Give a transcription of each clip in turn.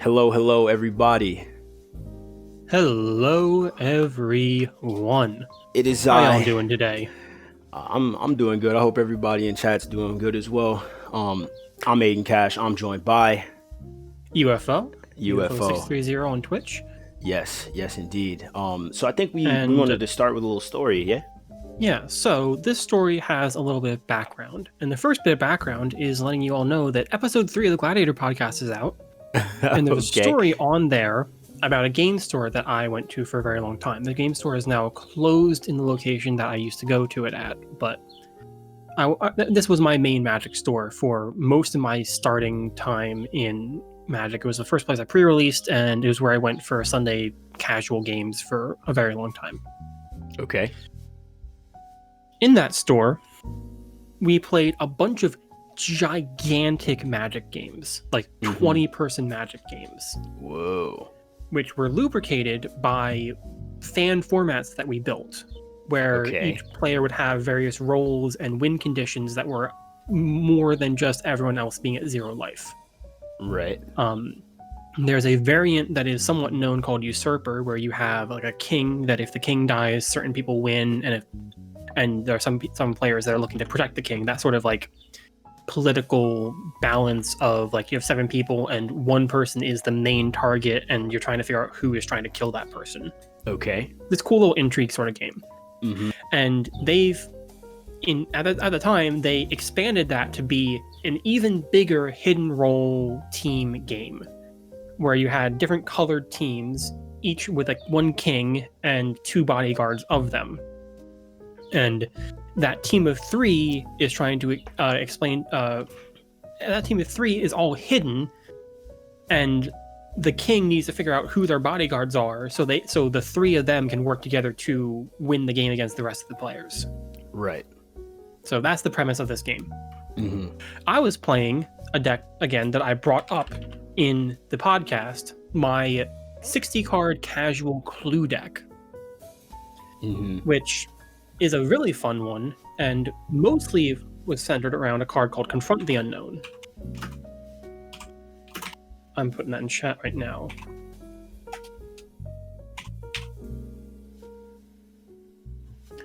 Hello, everybody. Hello, everyone. It is How I. y'all doing today? I'm doing good. I hope everybody in chat's doing good as well. I'm Aedyn Cash. I'm joined by UFO UFO. 630 on Twitch. Yes, indeed. So I think we And wanted to start with a little story, yeah? yeah, so this story has a little bit of background. And the first bit of background is letting you all know that episode 3 of the Gladiator podcast is out. And there's a story on there about a game store that I went to for a very long time. The game store is now closed in the location that I used to go to it at, but this was my main Magic store for most of my starting time in Magic. It was the first place I pre-released, and it was where I went for Sunday casual games for a very long time. Okay. In that store, we played a bunch of gigantic Magic games, like 20-person Magic games. Whoa. Which were lubricated by fan formats that we built, where each player would have various roles and win conditions that were more than just everyone else being at 0 life. Right. There's a variant that is somewhat known called Usurper, where you have like a king that if the king dies, certain people win, and there are some players that are looking to protect the king. That sort of like political balance of like you have 7 people and one person is the main target and you're trying to figure out who is trying to kill that person. Okay. This cool little intrigue sort of game. And at the time they expanded that to be an even bigger hidden role team game where you had different colored teams, each with like 1 king and 2 bodyguards of them. And that team of 3 is trying to explain. That team of 3 is all hidden, and the king needs to figure out who their bodyguards are, so the 3 of them can work together to win the game against the rest of the players. Right. So that's the premise of this game. I was playing a deck again that I brought up in the podcast, my 60-card casual clue deck, which is a really fun one, and mostly was centered around a card called Confront the Unknown. I'm putting that in chat right now.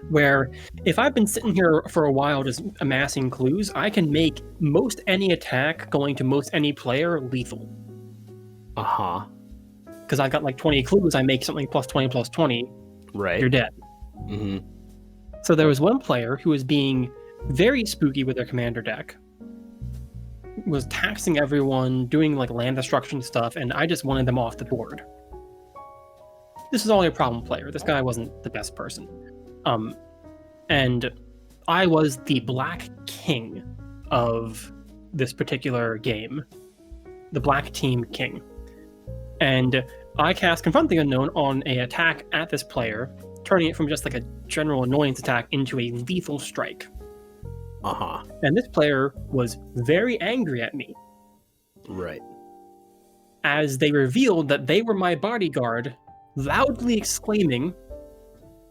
Where if I've been sitting here for a while just amassing clues, I can make most any attack going to most any player lethal. Because I've got like 20 clues, I make something plus 20 plus 20. Right. You're dead. So there was one player who was being very spooky with their commander deck, was taxing everyone, doing like land destruction stuff, and I just wanted them off the board. This is only a problem player. This guy wasn't the best person. And I was the black king of this particular game, the black team king. And I cast Confront the Unknown on an attack at this player, turning it from just like a general annoyance attack into a lethal strike. And this player was very angry at me. Right. As they revealed that they were my bodyguard, loudly exclaiming,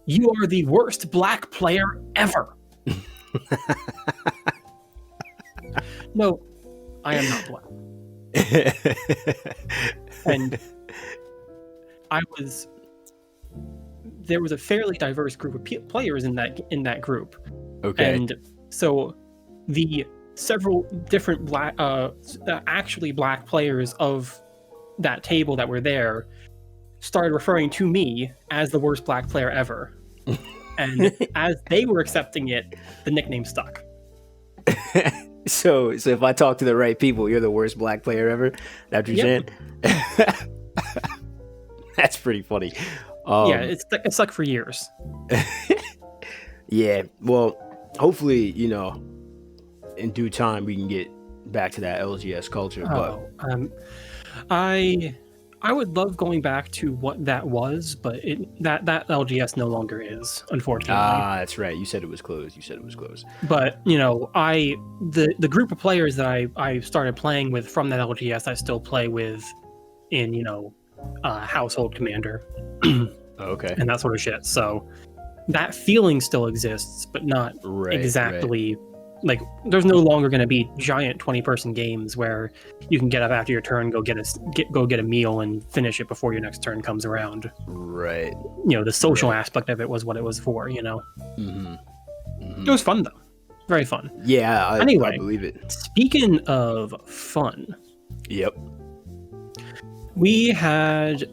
"You are the worst black player ever." No, I am not black. And there was a fairly diverse group of players in that group. And so the several different actually black players of that table that were there started referring to me as the worst black player ever. And as they were accepting it, the nickname stuck. So if I talk to the right people, you're the worst black player ever? That's what you're saying? That's pretty funny. Yeah, it stuck for years. Yeah, well, hopefully, in due time we can get back to that LGS culture. I would love going back to what that was, but that LGS no longer is, unfortunately. That's right. You said it was closed. But the group of players that I started playing with from that LGS, I still play with in Household Commander. Okay. And that sort of shit. So that feeling still exists, but not exactly like there's no longer going to be giant 20-person games where you can get up after your turn, go get a meal and finish it before your next turn comes around. Right. The social aspect of it was what it was for. Mm-hmm. It was fun though, very fun. Yeah, I believe it. Speaking of fun, yep, we've had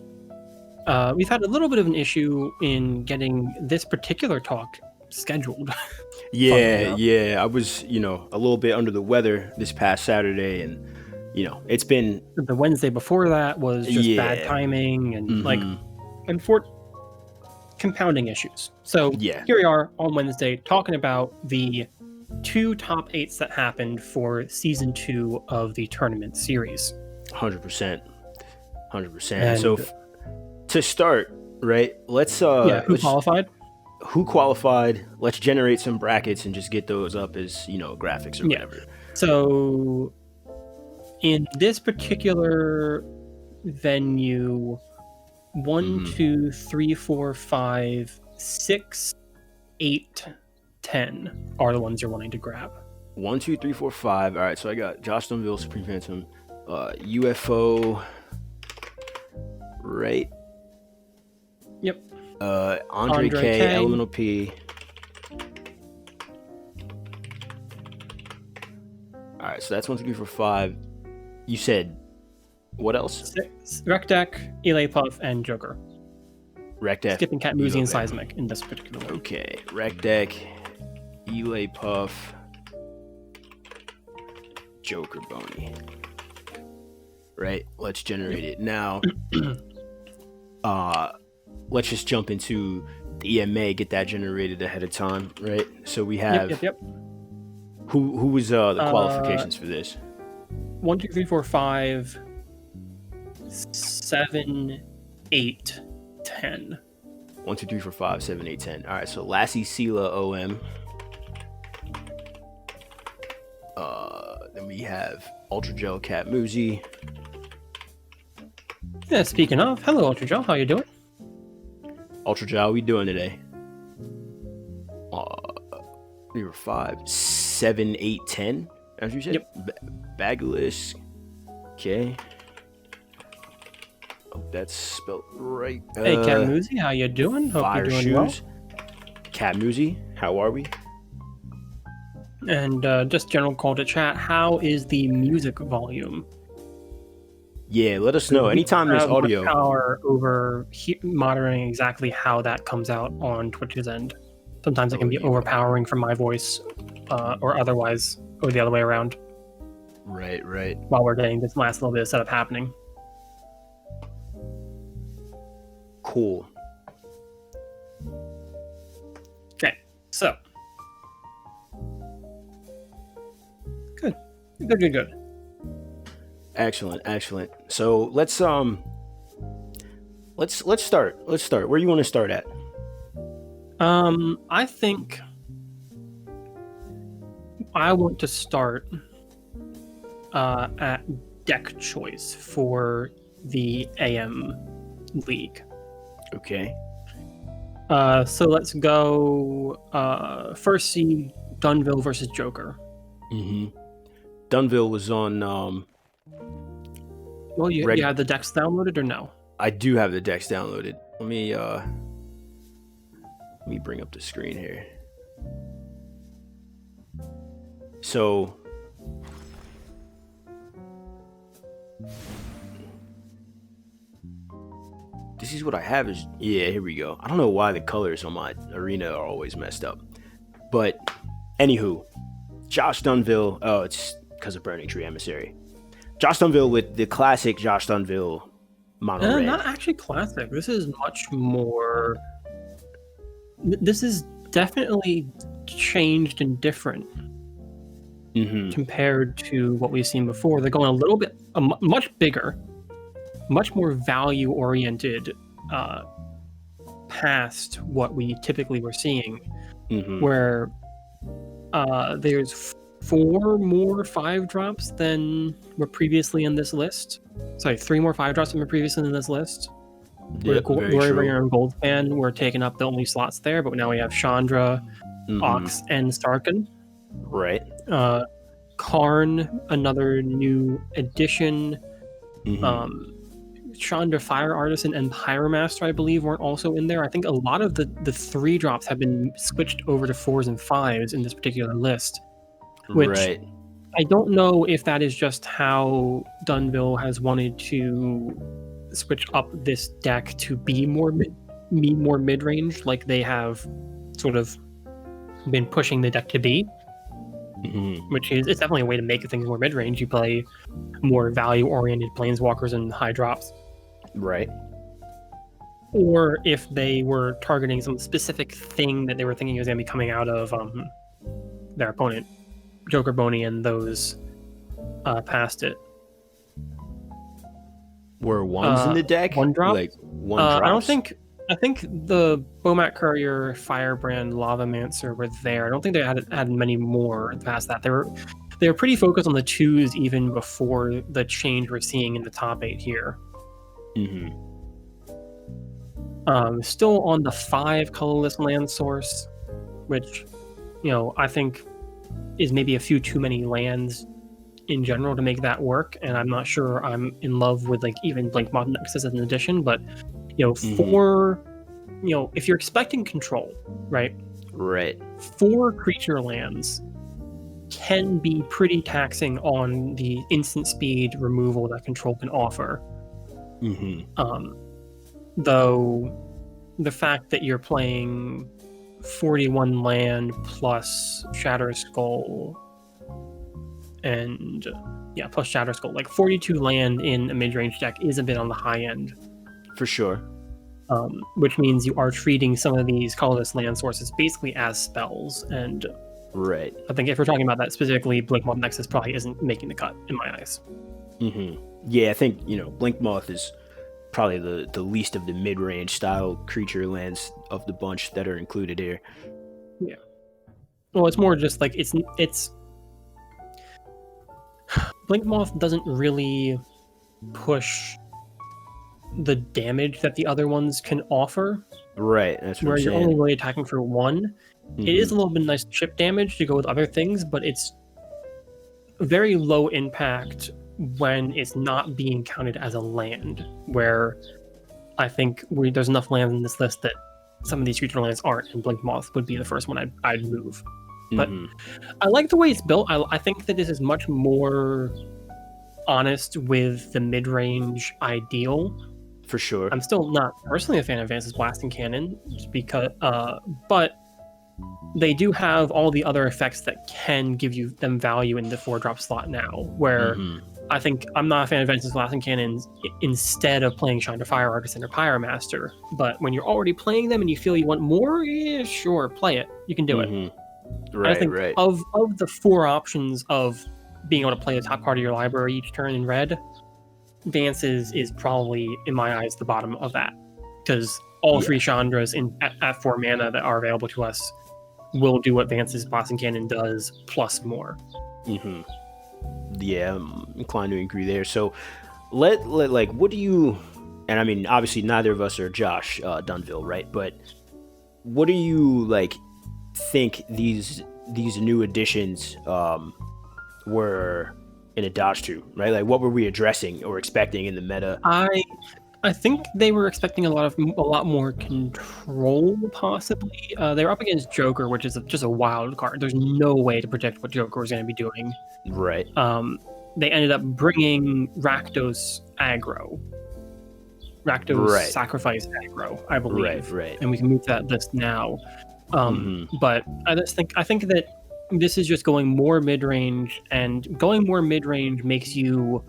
a little bit of an issue in getting this particular talk scheduled. Yeah. I was, a little bit under the weather this past Saturday, and it's been the Wednesday before that was just bad timing and for compounding issues. So here we are on Wednesday talking about the 2 top 8s that happened for season 2 of the tournament series. 100%. So to start, right? Let's qualified? Who qualified? Let's generate some brackets and just get those up as graphics or whatever. So in this particular venue, 1, 2, 3, 4, 5, 6, 8, 10 are the ones you're wanting to grab. 1, 2, 3, 4, 5. All right, so I got Josh Dunville, Supreme Phantom, UFO, right? Yep. Andre K, Elemental P. All right, so that's 1, 2, 3, 4, 5. You said what else? 6. Rec Deck, Elay Puff, and Joker. Rec Deck. Skipping Cat Muzi and Seismic in this particular one. Okay, Rec Deck, Elay Puff, Joker Boney. Right, let's generate it now. Let's just jump into the EMA, get that generated ahead of time, right? So we have Yep. Who was the qualifications for this? 1, 2, 3, 4, 5, 7, 8, 10. 1, 2, 3, 4, 5, 7, 8, 10. All right, so Lassie Sela OM. Then we have Ultra Gel Cat Muzi. Yeah, speaking of, hello Ultra Gel, how you doing? Ultra Gel, how we doing today? 3 or 5, 7, 8, 10. As you said. Yep. Bagalish. Okay. Hope that's spelled right. Hey, Cat Muzi, how you doing? Hope Fire you're doing Shoes. well. Cat Muzi, how are we? And just general call to chat, how is the music volume? Yeah, let us know. Anytime there's audio. Power over monitoring exactly how that comes out on Twitch's end. Sometimes it can be overpowering from my voice, or otherwise, or the other way around. Right. While we're getting this last little bit of setup happening. Cool. Okay, so. Good. Excellent. So let's start. Where you want to start at? I think I want to start at deck choice for the AM League. Okay. So let's go first seed Dunville versus Joker. Mm-hmm. Dunville was on well, you have the decks downloaded or no? I do have the decks downloaded. Let me bring up the screen here. So this is what I have is here we go. I don't know why the colors on my arena are always messed up. But anywho, Josh Dunville, it's because of Burning Tree Emissary. Josh Dunville with the classic Josh Dunville mono red. Not actually classic. This is much more. This is definitely changed and different compared to what we've seen before. They're going a little bit much bigger, much more value oriented past what we typically were seeing, where there's 4 more 5-drops than were previously in this list. Sorry, 3 more 5-drops than were previously in this list. Yep, Glory Bringer and Goldspan were taking up the only slots there, but now we have Chandra, Ox, and Starkin. Right. Karn, another new addition. Mm-hmm. Chandra Fire Artisan and Pyromaster, I believe, weren't also in there. I think a lot of the 3-drops have been switched over to 4s and 5s in this particular list, which Right. I don't know if that is just how Dunville has wanted to switch up this deck to be more mid-range, like they have sort of been pushing the deck to be. Mm-hmm. Which is, it's definitely a way to make things more mid-range. You play more value-oriented planeswalkers and high drops. Right. Or if they were targeting some specific thing that they were thinking was going to be coming out of their opponent, Joker Boney and those past it. Were ones in the deck? One drop? Like one drops? I don't think. I think the Bomat Courier, Firebrand, Lavamancer were there. I don't think they had many more past that. They were pretty focused on the 2s even before the change we're seeing in the top 8 here. Mm-hmm. Still on the 5 colorless land source, which, I think is maybe a few too many lands in general to make that work, and I'm not sure I'm in love with like even Blinkmoth Nexus as an addition, but for if you're expecting control, right? 4 creature lands can be pretty taxing on the instant speed removal that control can offer. Mm-hmm. Though the fact that you're playing 41 land plus Shatter Skull and plus Shatter Skull, like 42 land in a mid-range deck is a bit on the high end. For sure. Which means you are treating some of these colorless land sources basically as spells, and right. I think if we're talking about that specifically, Blinkmoth Nexus probably isn't making the cut in my eyes. Mm-hmm. Yeah, I think Blinkmoth is probably the least of the mid-range style creature lands of the bunch that are included here. Yeah. Well, it's more just like it's Blinkmoth doesn't really push the damage that the other ones can offer. Right, that's what where I'm you're saying. only really attacking for 1. Mm-hmm. It is a little bit nice chip damage to go with other things, but it's very low impact when it's not being counted as a land, where I think there's enough lands in this list that some of these creature lands aren't, and Blinkmoth would be the first one I'd move. But I like the way it's built. I think that this is much more honest with the mid-range ideal. For sure. I'm still not personally a fan of Vance's Blasting Cannon, just because, but they do have all the other effects that can give you them value in the 4-drop slot now, where I think I'm not a fan of Vance's Blasting Cannon instead of playing Chandra Fire Artisan or Pyromaster, but when you're already playing them and you feel you want more, yeah, sure, play it. You can do it. Right, I think of the 4 options of being able to play the top card of your library each turn in red, Vance's is probably, in my eyes, the bottom of that. Because all 3 Chandras at 4 mana that are available to us will do what Vance's Blasting Cannon does, plus more. Yeah, I'm inclined to agree there. So, what do you... And I mean, obviously, neither of us are Josh Dunville, right? But what do you, think these new additions were in a dodge to, right? Like, what were we addressing or expecting in the meta? I think they were expecting a lot more control, possibly. They were up against Joker, which is just a wild card. There's no way to predict what Joker was going to be doing. Right. They ended up bringing Rakdos aggro. Rakdos sacrifice aggro, I believe. Right. And we can move to that list now. But I think that this is just going more mid-range, and going more mid-range makes you...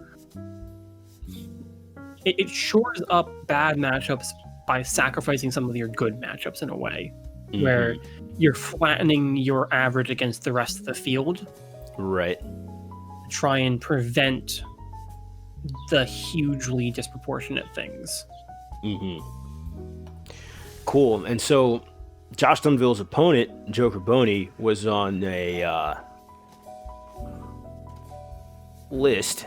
It shores up bad matchups by sacrificing some of your good matchups in a way, where you're flattening your average against the rest of the field. Right. Try and prevent the hugely disproportionate things. Cool. And so Josh Dunville's opponent, Joker Boney, was on a list.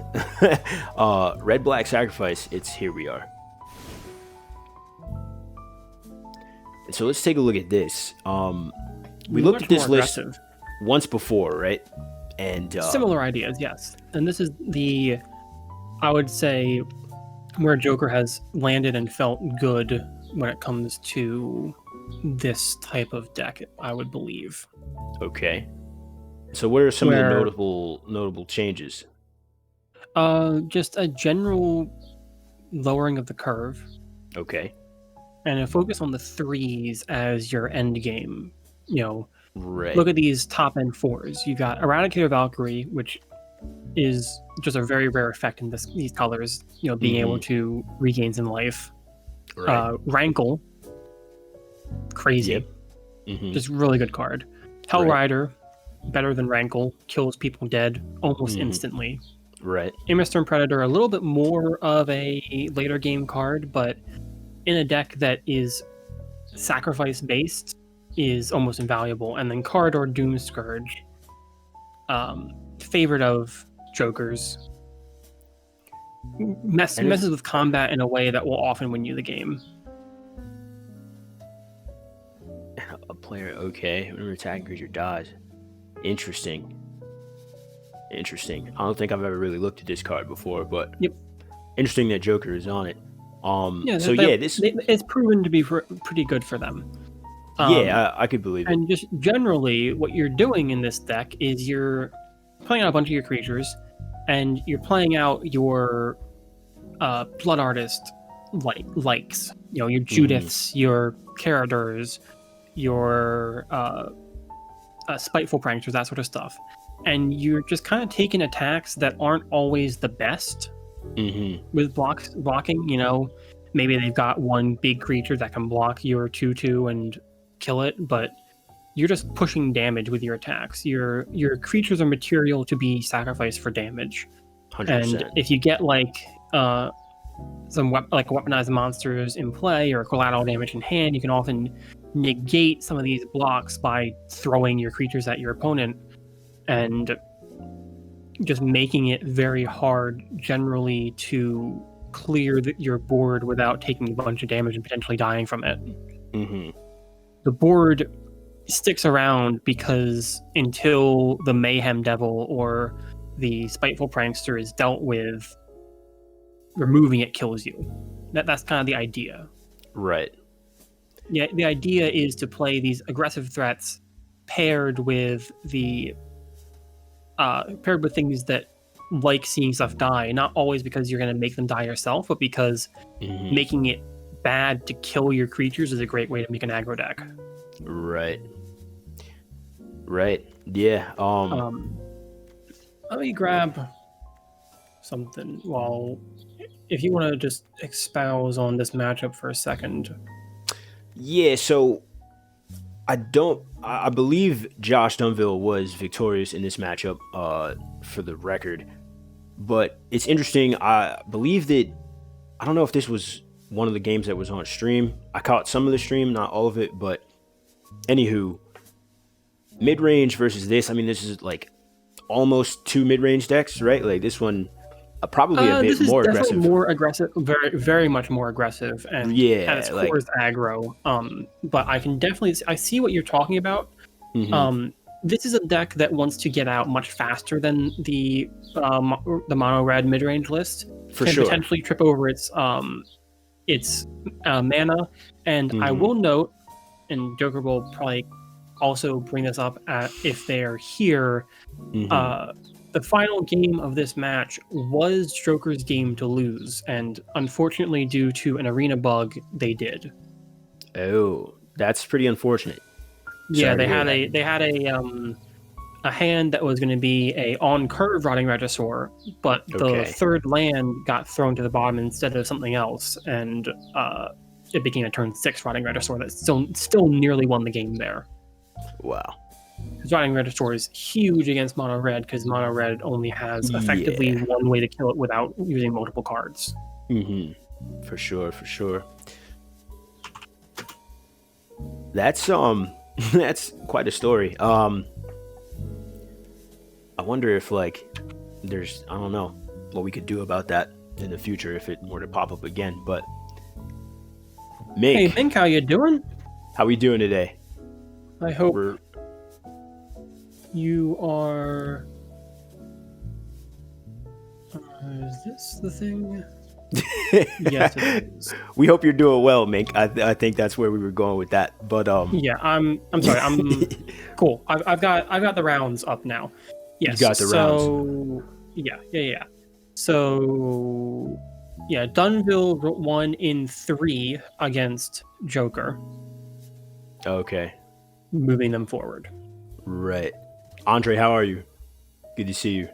Red Black Sacrifice. Here we are. And so let's take a look at this. We looked at this list once before, right? And Similar ideas, yes. And this is I would say, where Joker has landed and felt good when it comes to this type of deck, I would believe. okay. So what are some of the notable changes? Just a general lowering of the curve. Okay. And a focus on the 3s as your end game. Right. Look at these top end 4s. You got Eradicator Valkyrie, which is just a very rare effect in these colors, being able to regain some life. Right. Rankle, crazy. Yep. Just really good card. Hell Rider, better than Rankle, kills people dead almost instantly. Right. Immersturm Predator, a little bit more of a later game card, but in a deck that is sacrifice based, is almost invaluable. And then Corridor Doom Scourge, favorite of Joker's, messes with combat in a way that will often win you the game. A player, okay. Whenever attacking creature dies. Interesting. I don't think I've ever really looked at this card before, but interesting that Joker is on it. It's proven to be pretty good for them. I could believe it. And just generally, what you're doing in this deck is you're playing out a bunch of your creatures, and you're playing out your Blood Artist likes. Your Judiths, your Caradors, your Spiteful Pranksters, that sort of stuff. And you're just kind of taking attacks that aren't always the best with blocking. Maybe they've got one big creature that can block your 2/2 and kill it, but you're just pushing damage with your attacks. Your creatures are material to be sacrificed for damage. 100%. And if you get some weaponized monsters in play or collateral damage in hand, you can often negate some of these blocks by throwing your creatures at your opponent and just making it very hard generally to clear your board without taking a bunch of damage and potentially dying from it. The board sticks around because until the Mayhem Devil or the Spiteful Prankster is dealt with, removing it kills you. That's kind of the idea. Right. Yeah, the idea is to play these aggressive threats paired with things that like seeing stuff die, not always because you're going to make them die yourself, but because making it bad to kill your creatures is a great way to make an aggro deck. Right. Yeah. Let me grab something if you want to just espouse on this matchup for a second. Yeah, so I believe Josh Dunville was victorious in this matchup, for the record. But it's interesting. I believe that, I don't know if this was one of the games that was on stream. I caught some of the stream, not all of it. But anywho, mid-range versus this. I mean, this is like almost two mid-range decks, right? Like this one, probably a bit more aggressive. More aggressive, very, very much more aggressive, and at its core is aggro. But I can definitely, I see what you're talking about. This is a deck that wants to get out much faster than the mono red mid range list. Can potentially trip over its mana. And I will note, and Joker will probably also bring this up if they're here. The final game of this match was Joker's game to lose, and unfortunately, due to an arena bug, they did. Oh, that's pretty unfortunate. Yeah, they had a hand that was going to be a on curve Rotting Regisaur, but the third land got thrown to the bottom instead of something else, and it became a turn 6 Rotting Regisaur that still nearly won the game there. Wow. Because Rotting Regisaur is huge against mono red, because mono red only has effectively one way to kill it without using multiple cards. For sure. That's that's quite a story. I wonder if there's, I don't know what we could do about that in the future if it were to pop up again. But Mink, hey Mink, how you doing? How we doing today? I hope you are Is this the thing? Yes, it is. We hope you're doing well, Mink. I think that's where we were going with that. But Yeah, I'm sorry. I'm cool. I've got the rounds up now. Yes. You got the rounds. Yeah. So yeah, Dunville won in 3 against Joker, Okay. moving them forward. Right. Andre, how are you? Good to see you.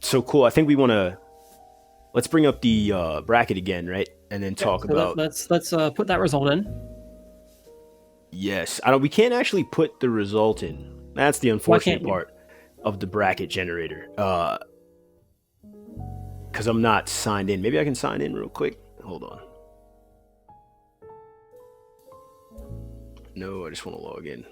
So cool. I think we want to let's bring up the bracket again, right? And then talk about. Let's put that result in. Yes. We can't actually put the result in. That's the unfortunate part of the bracket generator. Because I'm not signed in. Maybe I can sign in real quick. Hold on. No, I just want to log in.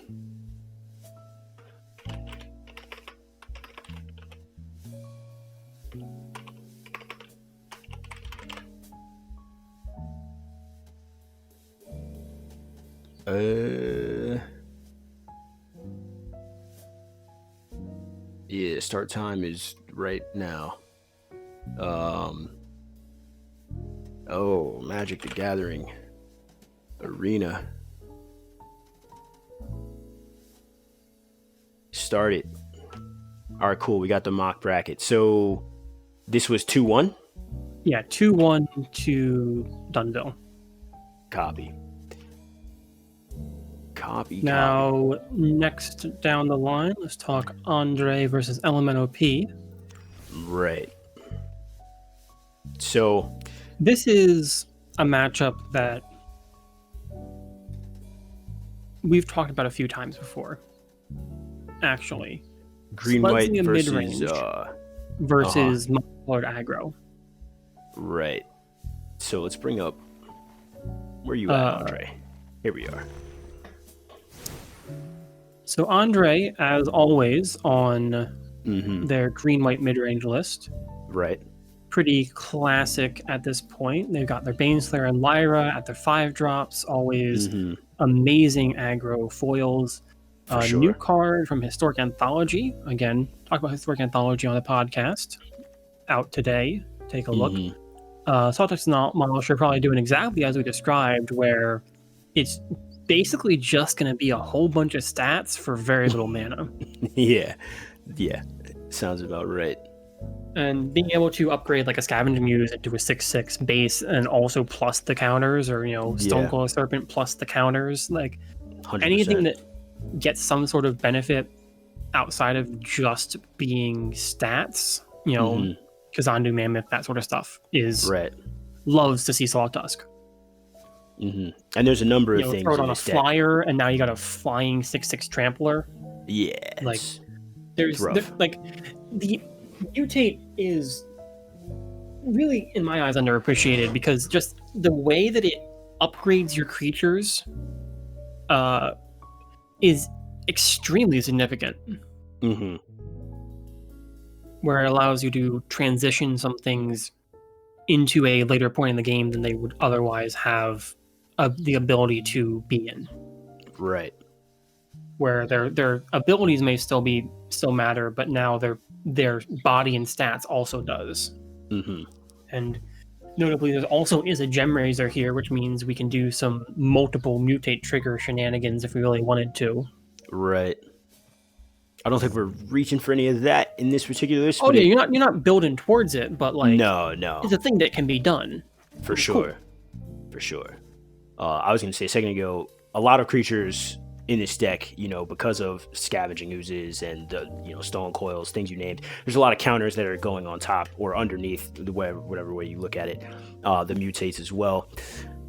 Yeah, start time is right now. Oh, Magic the Gathering Arena. Started. All right, cool. We got the mock bracket. So this was 2-1? Yeah, 2-1 to Dunville. Copy. Now, next down the line, let's talk Andre versus LMNOP. Right. So this is a matchup that we've talked about a few times before. Actually, green white versus multicolored aggro. Right. So let's bring up where you at, Andre. Here we are. So Andre, as always, on their green-white mid-range list. Right. Pretty classic at this point. They've got their Baneslayer and Lyra at their 5-drops. Always amazing aggro foils. Sure. New card from Historic Anthology. Again, talk about Historic Anthology on the podcast. Out today. Take a look. Saltex model should probably doing exactly as we described, where it's basically just going to be a whole bunch of stats for very little mana. Yeah, sounds about right. And being able to upgrade like a Scavenging Muse into a 6/6 base and also plus the counters, or Stonecoil Serpent plus the counters, like 100%. Anything that gets some sort of benefit outside of just being stats, Kazandu Mammoth, that sort of stuff is loves to see Sawtusk. And there's a number of things. Throw it on a flyer, and now you got a flying 6/6 trampler. Yeah, like there's the mutate is really, in my eyes, underappreciated, because just the way that it upgrades your creatures is extremely significant. Where it allows you to transition some things into a later point in the game than they would otherwise have the ability to be in. Right. Where their abilities may still matter, but now their body and stats also does. And notably, there also is a Gem Raiser here, which means we can do some multiple mutate trigger shenanigans if we really wanted to. Right. I don't think we're reaching for any of that in this particular list. Oh yeah, you're not building towards it, but no, it's a thing that can be done. For sure. I was going to say a second ago, a lot of creatures in this deck, because of Scavenging Oozes and Stone Coils, things you named, there's a lot of counters that are going on top or underneath, whatever way you look at it, the mutates as well.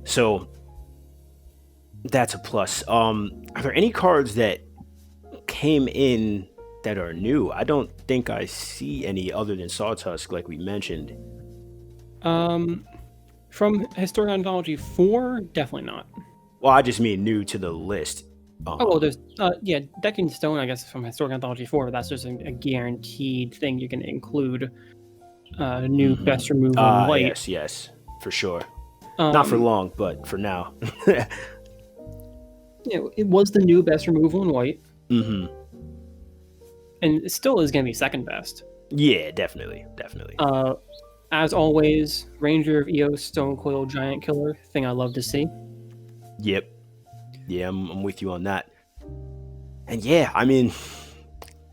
So that's a plus. Are there any cards that came in that are new? I don't think I see any other than Sawtusk, like we mentioned. From Historic Anthology 4, definitely not. Well, I just mean new to the list. There's Decking Stone, I guess, from Historic Anthology 4, but that's just a guaranteed thing you can include. New best removal in white. Yes, for sure. Not for long, but for now. It was the new best removal in white. And it still is going to be second best. Yeah, definitely. As always, Ranger of Eos, Stone Coil, Giant Killer, thing I love to see. Yep. Yeah, I'm with you on that. And yeah, I mean,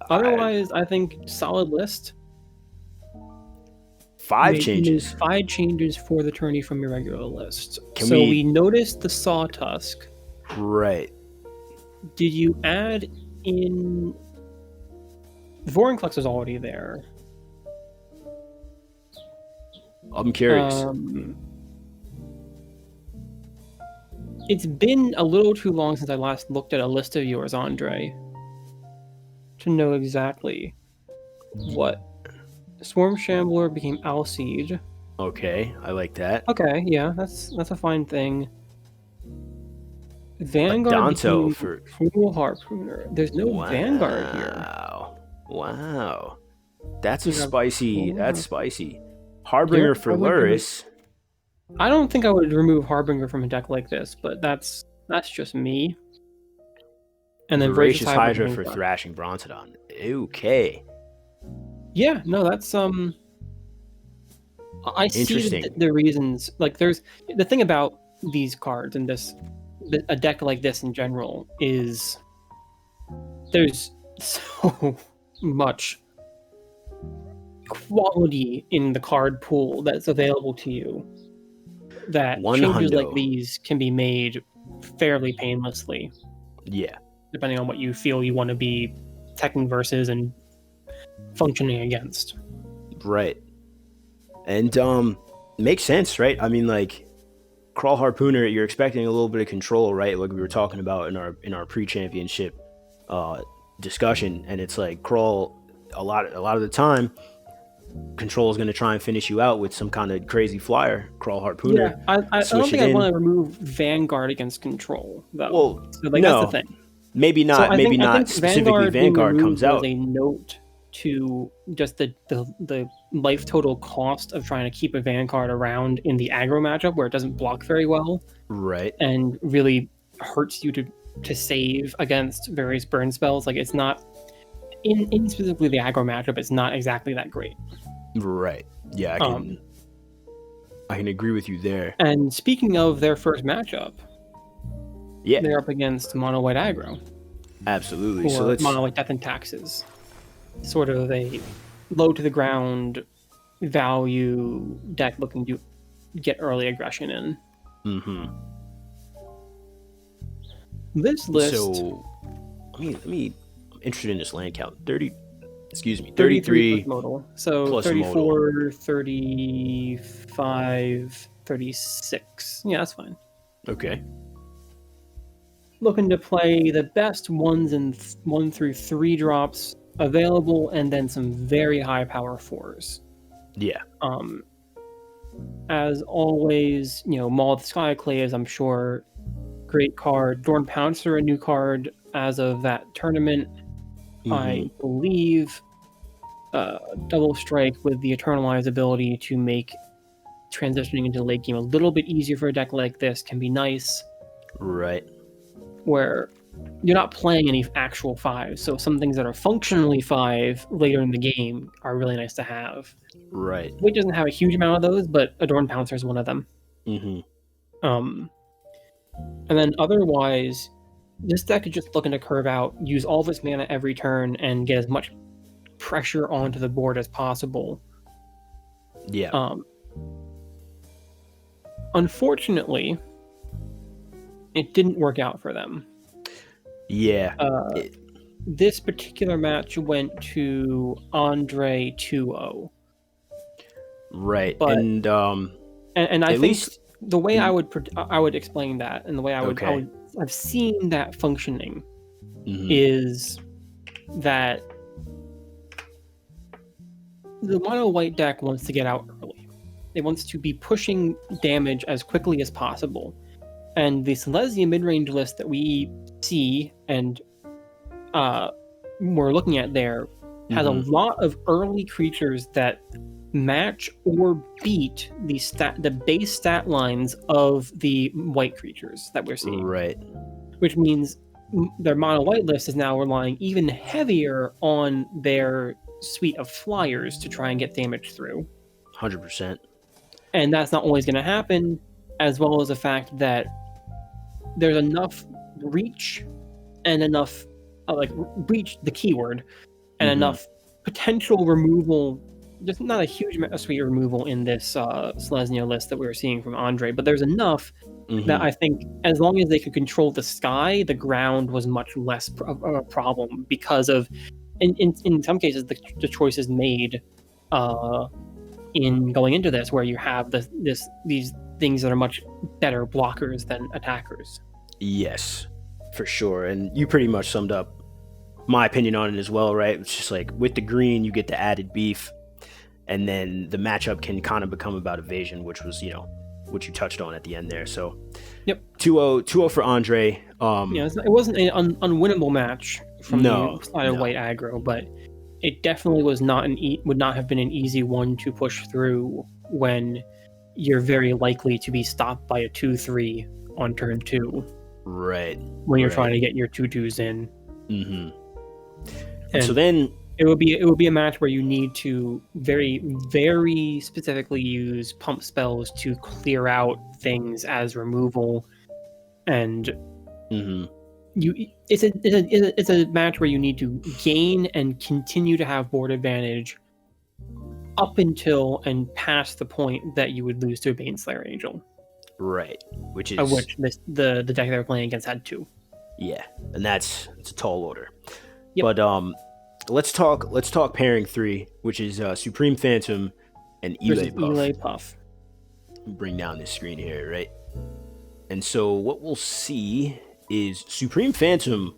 Otherwise, I think solid list. 5 You made changes. 5 changes for the tourney from your regular list. Can so we- we noticed the Sawtusk. Right. Did you add in... The Vorinclex is already there. I'm curious. It's been a little too long since I last looked at a list of yours, Andre, to know exactly what. Swarm Shambler became Alseed. Okay, I like that. Okay, yeah, that's a fine thing. Vanguard Danto became for Cruel Harpooner. There's no Vanguard here. Wow. That's You a have spicy. Cruel That's spicy. Harbinger for Harbinger. Luris. I don't think I would remove Harbinger from a deck like this, but that's just me. And then Voracious Hydra Hydra for Thrashing Brontodon. Okay. Yeah, no, that's I see Interesting. the reasons. Like, there's the thing about these cards and a deck like this in general is there's so much quality in the card pool that's available to you that changes like these can be made fairly painlessly. Yeah. Depending on what you feel you want to be teching versus and functioning against. Right. And makes sense, right? I mean, like, Crawl Harpooner, you're expecting a little bit of control, right? Like we were talking about in our pre-championship discussion, and it's like Crawl a lot of the time Control is going to try and finish you out with some kind of crazy flyer. Crawl Harpooner. Yeah, I don't think I want to remove Vanguard against Control, though. Well, so, like, no, that's the thing. Maybe not. So maybe not specifically. Vanguard comes out. A note to just the life total cost of trying to keep a Vanguard around in the aggro matchup where it doesn't block very well, right? And really hurts you to save against various burn spells. Like, it's not in specifically the aggro matchup. It's not exactly that great. Right. Yeah, I can agree with you there. And speaking of their first matchup, yeah, they're up against Mono White Aggro. Absolutely. So let's Mono White Death and Taxes. Sort of a low to the ground value deck looking to get early aggression in. Mm-hmm. This list. So let me. I'm interested in this land count. 33 modal. So plus 34, modal. 35, 36. Yeah, that's fine. Okay. Looking to play the best 1 through 3 drops available, and then some very high power 4s. Yeah. As always, Maul of the Skyclave is, I'm sure, great card. Dorn Pouncer, a new card as of that tournament. Mm-hmm. I believe Double Strike with the Eternalize ability to make transitioning into the late game a little bit easier for a deck like this can be nice. Right. Where you're not playing any actual 5s, so some things that are functionally 5 later in the game are really nice to have. Right. Which doesn't have a huge amount of those, but Adorn Pouncer is one of them. Mm-hmm. And then otherwise, this deck is just looking to curve out, use all of its mana every turn, and get as much pressure onto the board as possible. Yeah. Unfortunately, it didn't work out for them. Yeah. This particular match went to Andre 2-0. Right. But, and I think the way I would explain that, and the way I've seen that functioning, is that the mono white deck wants to get out early. It wants to be pushing damage as quickly as possible. And the Silesia mid-range list that we see and we're looking at there has a lot of early creatures that match or beat the base stat lines of the white creatures that we're seeing. Right. Which means their mono white list is now relying even heavier on their suite of flyers to try and get damage through. 100%. And that's not always going to happen, as well as the fact that there's enough reach and enough, reach, the keyword, and enough potential removal. There's not a huge amount of suite removal in this Selesnya list that we were seeing from Andre, but there's enough that I think as long as they could control the sky, the ground was much less of a problem because of, in some cases, the choices made in going into this, where you have these things that are much better blockers than attackers. Yes, for sure. And you pretty much summed up my opinion on it as well, right? It's just like with the green, you get the added beef, and then the matchup can kind of become about evasion, which was, what you touched on at the end there. So, yep, 2-0 for Andre. It wasn't an unwinnable match from the side of white aggro, but it definitely was not would not have been an easy one to push through when you're very likely to be stopped by a 2-3 on turn 2. Right. When you're trying to get your 2/2s in. And so then it would be a match where you need to very, very specifically use pump spells to clear out things as removal, and it's a match where you need to gain and continue to have board advantage up until and past the point that you would lose to a Baneslayer Angel. Right, which is of which the deck they were playing against had 2. Yeah, and it's a tall order. Yep. But let's talk pairing 3, which is Supreme Phantom and Elay Puff. Bring down this screen here, right? And so what we'll see is Supreme Phantom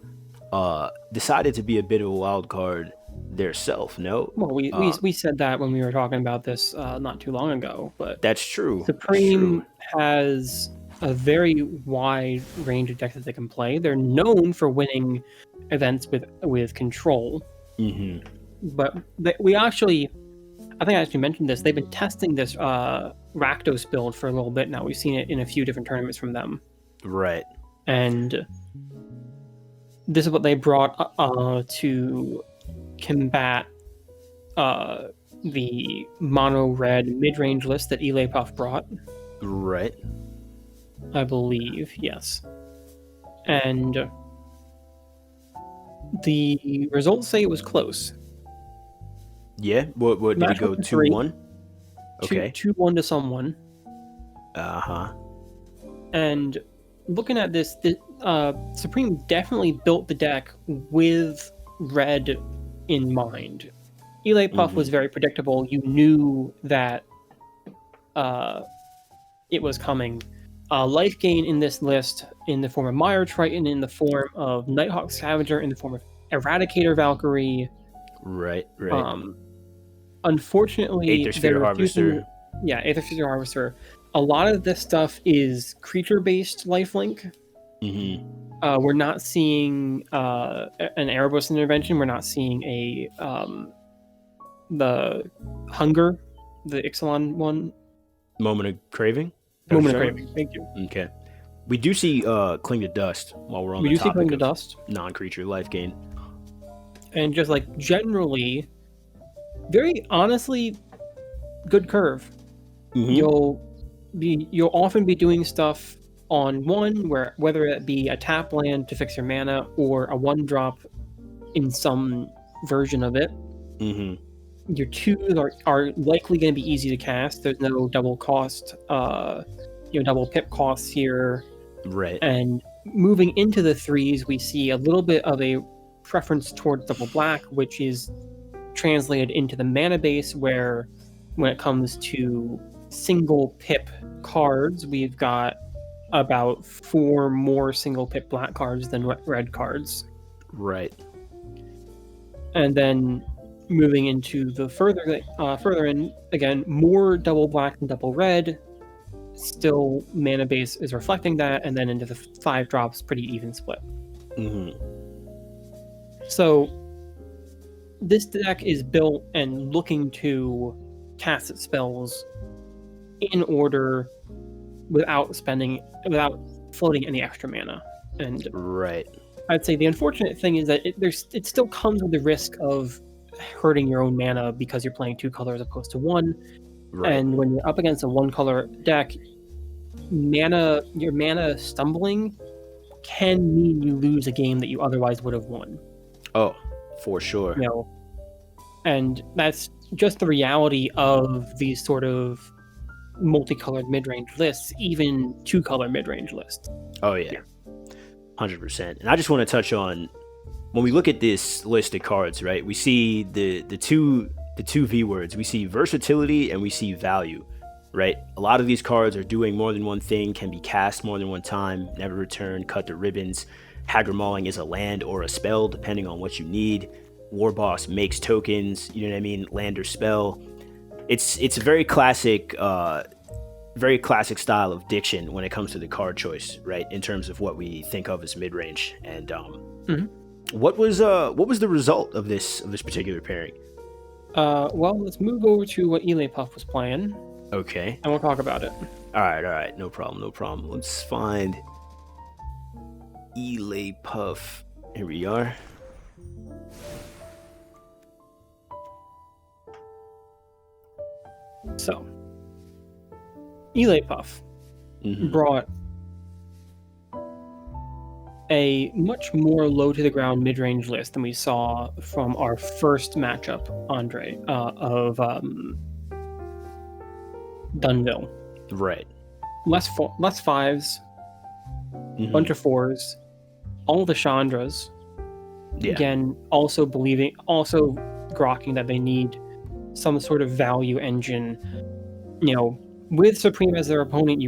decided to be a bit of a wild card theirself. No, well, we said that when we were talking about this not too long ago, but that's true. Supreme has a very wide range of decks that they can play. They're known for winning events with control. But we actually, I think I actually mentioned this, they've been testing this Rakdos build for a little bit now. We've seen it in a few different tournaments from them. Right. And this is what they brought to combat the mono red mid-range list that Elay Puff brought. Right. I believe, yes. And the results say it was close. Yeah? What did it go 2-1? Okay. 2-1 to someone. And looking at this, Supreme definitely built the deck with red in mind. Elay Puff was very predictable. You knew that it was coming. Life gain in this list in the form of Mire Triton, in the form of Nighthawk Scavenger, in the form of Eradicator Valkyrie. Right. Unfortunately, Aethersphere Harvester. Aethersphere Harvester. A lot of this stuff is creature-based lifelink. We're not seeing an Erebos intervention. We're not seeing the Hunger, the Ixalan one. Moment of Craving? Moment of Craving, thank you. Okay. We do see Cling to Dust while we're on the topic. We do see Cling to Dust. Non-creature life gain. And just like generally, very honestly, good curve. You'll often be doing stuff on one, where whether it be a tap land to fix your mana or a 1-drop in some version of it. Your 2s are likely going to be easy to cast. There's no double cost, double pip costs here. Right. And moving into the 3s, we see a little bit of a preference towards double black, which is translated into the mana base, where when it comes to single pip cards, we've got about 4 more single pip black cards than red cards. Right. And then moving into the further in, again, more double black than double red. Still, mana base is reflecting that, and then into the 5 drops, pretty even split. So this deck is built and looking to cast its spells in order without floating any extra mana. And right. I'd say the unfortunate thing is that it still comes with the risk of hurting your own mana because you're playing 2 colors opposed to 1. Right. And when you're up against a 1-color deck, your mana stumbling can mean you lose a game that you otherwise would have won. Oh, for sure. You know, and that's just the reality of these sort of multicolored mid-range lists, even 2-color mid-range lists. Oh yeah, 100%. And I just want to touch on, when we look at this list of cards, right? We see the two V words. We see versatility and we see value, right? A lot of these cards are doing more than one thing, can be cast more than one time, never return, cut to ribbons. Hagra Mauling is a land or a spell, depending on what you need. War Boss makes tokens, you know what I mean? Land or spell. It's a very classic style of diction when it comes to the card choice, right? In terms of what we think of as mid-range. And what was the result of this particular pairing? Well, let's move over to what Elay Puff was playing. Okay. And we'll talk about it. All right. No problem. Let's find Elay Puff. Here we are. So, Elay Puff brought a much more low-to-the-ground mid-range list than we saw from our first matchup, Andre, of Dunville. Right. Less 5s, bunch of 4s, all the Chandras. Yeah. Again, also grokking that they need some sort of value engine. You know, with Supreme as their opponent,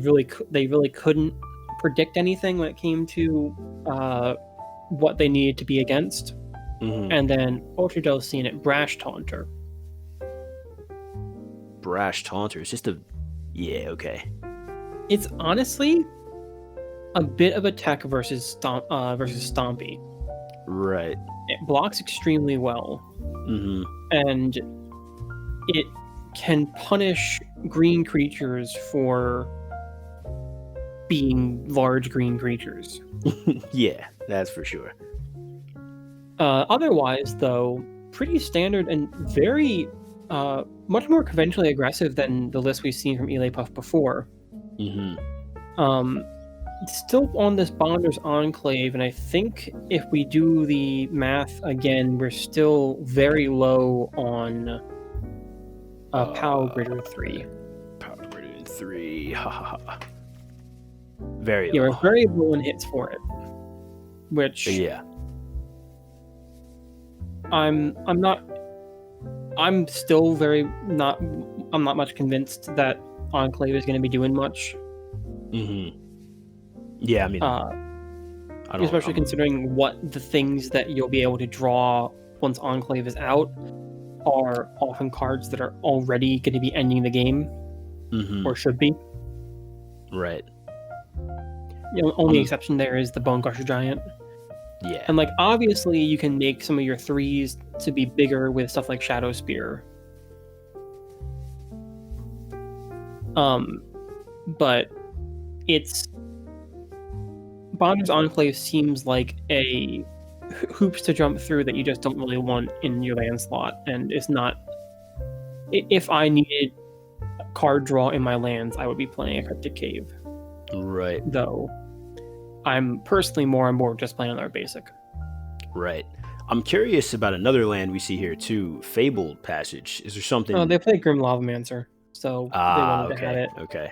they really couldn't predict anything when it came to what they needed to be against. And then Ultra Delcine at Brash Taunter. Brash Taunter is just okay. It's honestly a bit of a tech versus Stompy. Right. It blocks extremely well. And it can punish green creatures for being large green creatures. Yeah, that's for sure. Otherwise, though, pretty standard and very much more conventionally aggressive than the list we've seen from Elay Puff before. Still on this Bonder's Enclave, and I think if we do the math again, we're still very low on Power Greater 3. Power Greater 3. Very low. Yeah, we're very low in hits for it. Which I'm still not much convinced that Enclave is going to be doing much. Yeah, I mean, especially considering what the things that you'll be able to draw once Enclave is out are often cards that are already going to be ending the game, or should be. Right. You know, only exception there is the Bone Crusher Giant. Yeah. And obviously you can make some of your 3s to be bigger with stuff like Shadow Spear. But it's Bonder's Enclave seems like a hoops to jump through that you just don't really want in your land slot, and it's not. If I needed a card draw in my lands, I would be playing a Cryptic Cave. Right. Though I'm personally more on board just playing another basic. Right. I'm curious about another land we see here too, Fabled Passage. Is there something? Oh, they play Grim Lavamancer, so they wanted to have it. Okay.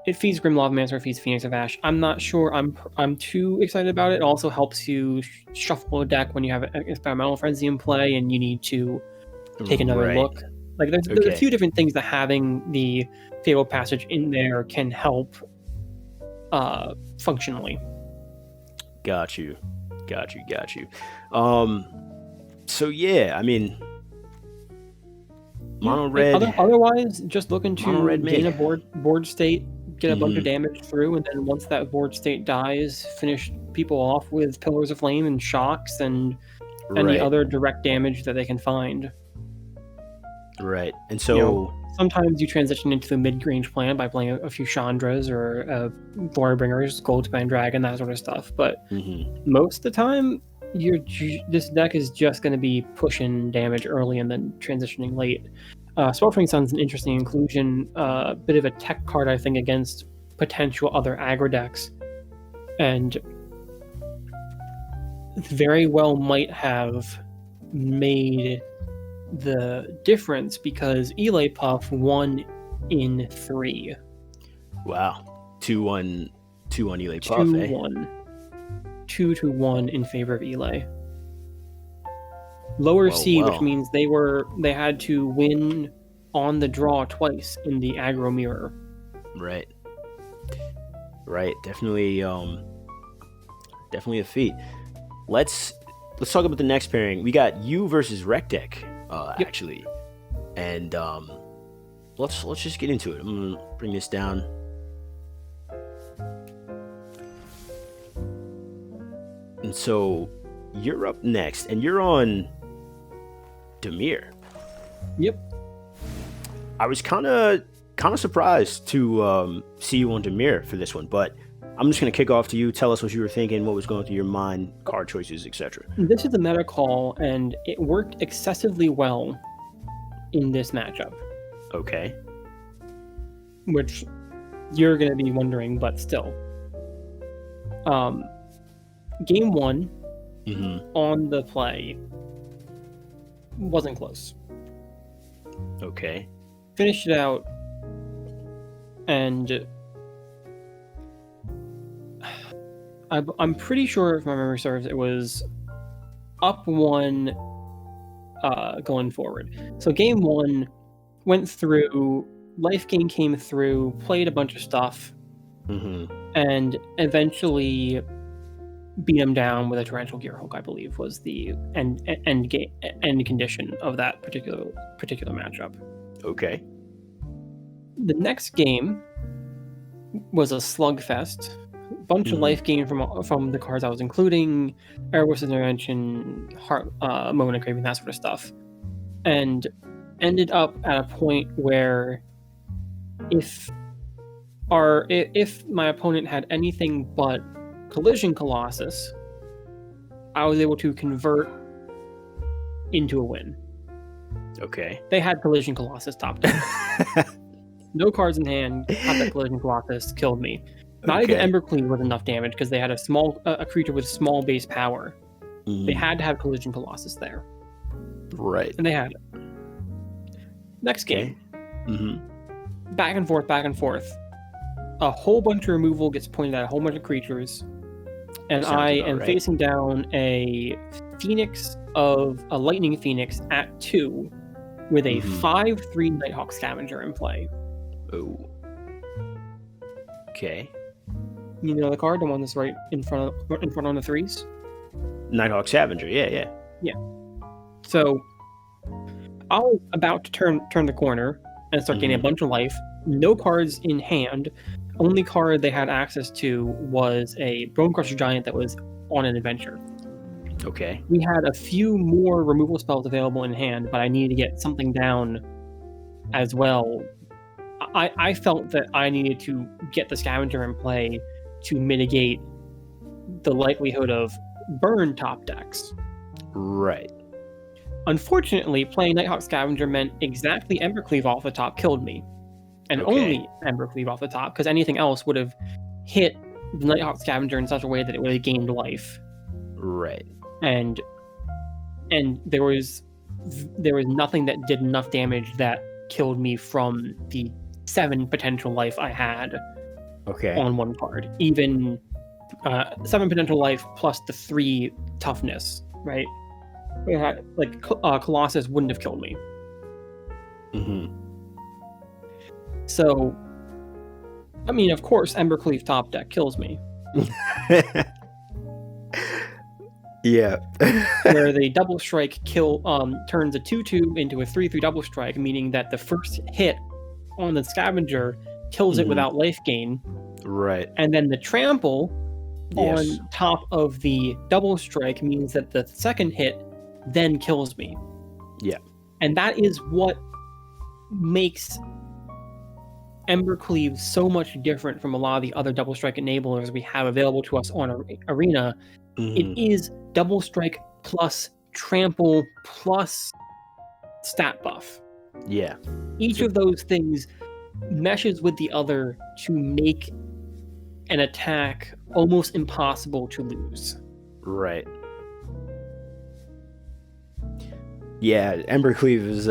It feeds Grim Lavamancer, it feeds Phoenix of Ash. I'm not sure I'm too excited about it. It also helps you shuffle a deck when you have Experimental Frenzy in play and you need to take another look. There's a few different things that having the Fabled Passage in there can help functionally. Got you. So yeah, I mean, mono red. Otherwise, just looking to gain a board state, get a bunch of damage through, and then once that board state dies, finish people off with Pillars of Flame and shocks and any other direct damage that they can find. Right, and so sometimes you transition into the mid-range plan by playing a few Chandras or Glory Bringers, Goldspine Dragon, that sort of stuff. But most of the time, this deck is just going to be pushing damage early and then transitioning late. Sweltering Sun's an interesting inclusion, a bit of a tech card, I think, against potential other aggro decks, and very well might have made the difference because Elay Puff won in 3. Wow. 2-1 Elay Puff, 2-1. 2-1 in favor of Elay. Lower C, which means they had to win on the draw twice in the aggro mirror. Right. Definitely a feat. Let's talk about the next pairing. We got you versus Rec Deck, actually, and let's just get into it. I'm gonna bring this down. And so you're up next, and you're on Dimir. Yep. I was kind of surprised to see you on Dimir for this one, but I'm just going to kick off to you. Tell us what you were thinking, what was going through your mind, card choices, etc. This is the meta call, and it worked excessively well in this matchup. Okay. Which you're going to be wondering, but still. Game 1 on the play wasn't close. Okay. Finished it out, and I'm pretty sure, if my memory serves, it was up 1 going forward. So game 1 went through, life gain came through, played a bunch of stuff, and eventually beat him down with a torrential gear hook, I believe, was the end condition of that particular matchup. Okay. The next game was a slugfest. Bunch of life gain from the cards I was including, Erebos Intervention, Moment of Craving, that sort of stuff, and ended up at a point where if my opponent had anything but Collision Colossus, I was able to convert into a win. Okay. They had Collision Colossus top deck. No cards in hand, had that Collision Colossus, killed me. Not even Embercleave was enough damage because they had a creature with small base power. They had to have Collision Colossus there. Right. And they had it. Next game. Back and forth. A whole bunch of removal gets pointed at a whole bunch of creatures. And I am facing down a Lightning Phoenix at 2 with a 5/3 Nighthawk Scavenger in play. Oh. Okay. You know the card, the one that's right in front on the 3s? Nighthawk Scavenger, yeah. So I was about to turn the corner and start getting a bunch of life. No cards in hand. Only card they had access to was a Bonecrusher Giant that was on an adventure. Okay. We had a few more removal spells available in hand, but I needed to get something down as well. I felt that I needed to get the Scavenger in play to mitigate the likelihood of burn top decks. Right. Unfortunately, playing Nighthawk Scavenger meant exactly Embercleave off the top killed me. And only Embercleave off the top, because anything else would have hit the Nighthawk Scavenger in such a way that it would have gained life. Right. And there was nothing that did enough damage that killed me from the 7 potential life I had on one card. Even 7 potential life plus the 3 toughness, right? Colossus wouldn't have killed me. So, I mean, of course, Embercleave top deck kills me. Yeah. Where the double strike turns a 2/2 into a 3/3 double strike, meaning that the first hit on the Scavenger kills it without life gain. Right. And then the trample on top of the double strike means that the second hit then kills me. Yeah. And that is what makes Embercleave so much different from a lot of the other double strike enablers we have available to us on Arena, It is double strike plus trample plus stat buff. Yeah. Each of those things meshes with the other to make an attack almost impossible to lose. Right. Yeah, Embercleave is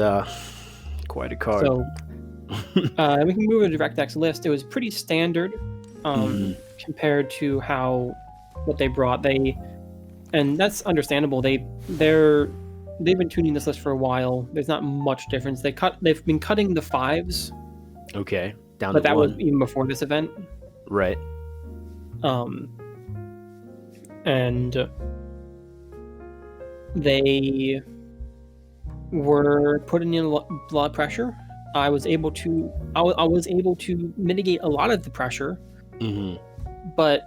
quite a card. So we can move to the direct decks list. It was pretty standard compared to what they brought. And that's understandable. They've been tuning this list for a while. There's not much difference. They've been cutting the 5s. Okay. Down but to that 1. was even before this event. Right. And they were putting in a lot of pressure. I was able to mitigate a lot of the pressure, but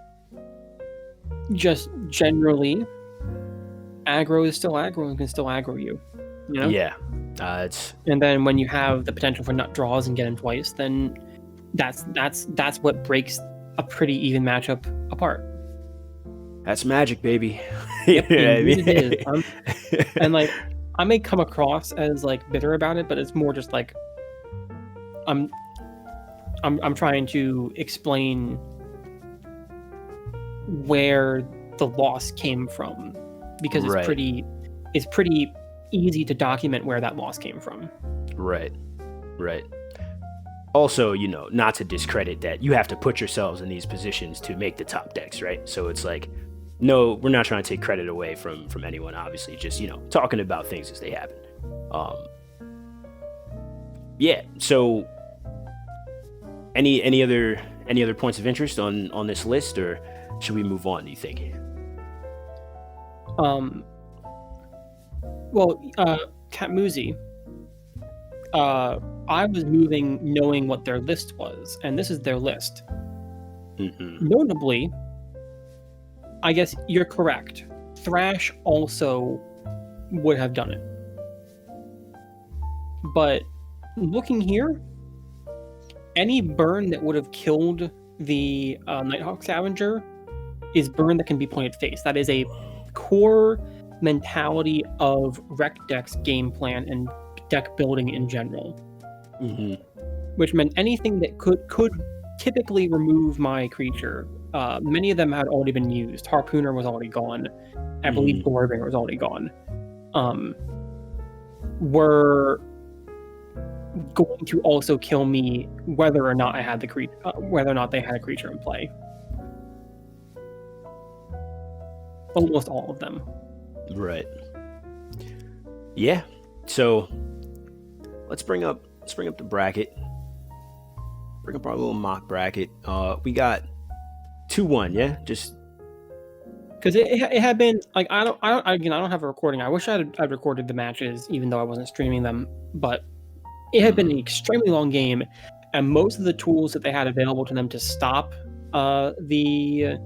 just generally, aggro is still aggro and can still aggro you. You know? Yeah. And then when you have the potential for nut draws and get them twice, then that's what breaks a pretty even matchup apart. That's magic, baby. Yep, it is. And like, I may come across as like bitter about it, but it's more just like I'm trying to explain where the loss came from, because it's pretty easy to document where that loss came from. Right. Also, not to discredit that, you have to put yourselves in these positions to make the top decks, right? So it's like, no, we're not trying to take credit away from anyone, obviously, just, talking about things as they happen. Yeah, so any other points of interest on this list, or should we move on, do you think? Well, Katmuzi, I was moving knowing what their list was, and this is their list. Notably, I guess you're correct. Thrash also would have done it. But looking here, any burn that would have killed the Nighthawk Scavenger is burn that can be pointed face. That is a core mentality of rec decks game plan and deck building in general. Which meant anything that could typically remove my creature. Many of them had already been used. Harpooner was already gone. I believe Gorebringer was already gone. Were going to also kill me whether or not I had whether or not they had a creature in play. Almost all of them. Right. Yeah. So let's bring up the bracket. Bring up our little mock bracket. We got 2-1. Yeah, just because it had been like I don't have a recording. I wish I'd recorded the matches, even though I wasn't streaming them. But it had been an extremely long game, and most of the tools that they had available to them to stop the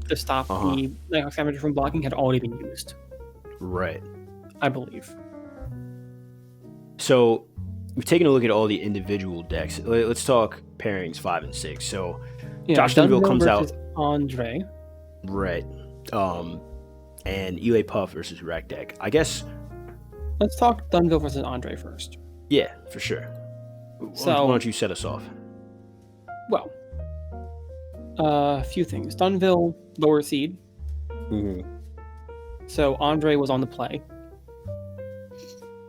Nighthawk Scavenger from blocking had already been used. Right. I believe. So we've taken a look at all the individual decks. Let's talk pairings 5 and 6. So Josh Dunville comes out. Andre. Right. And Eli Puff versus Rec Deck. I guess. Let's talk Dunville versus Andre first. Yeah, for sure. So why don't you set us off? Well, a few things. Dunville, lower seed. So Andre was on the play.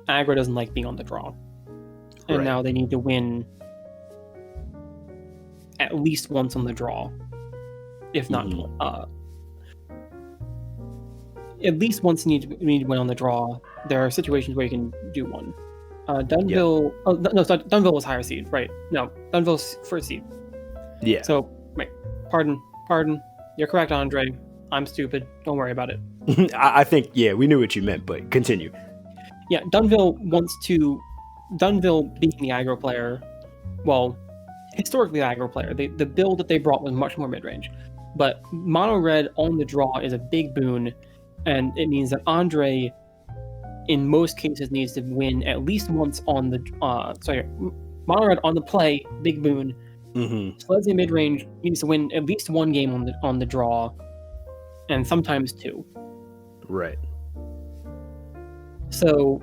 Aggro doesn't like being on the draw. And now they need to win at least once on the draw. If not, at least once you need to win on the draw. There are situations where you can do one. Dunville... Oh, no, sorry, Dunville was higher seed, right. No, Dunville's first seed. Yeah. So, wait, pardon. You're correct, Andre. I'm stupid. Don't worry about it. I think, yeah, we knew what you meant, but continue. Yeah, Dunville being the aggro player, well, historically the aggro player, the build that they brought was much more mid-range. But mono red on the draw is a big boon, and it means that Andre, in most cases, needs to win at least once on the mono red on the play, big boon. Leslie mid-range needs to win at least one game on the draw, and sometimes 2. Right. So,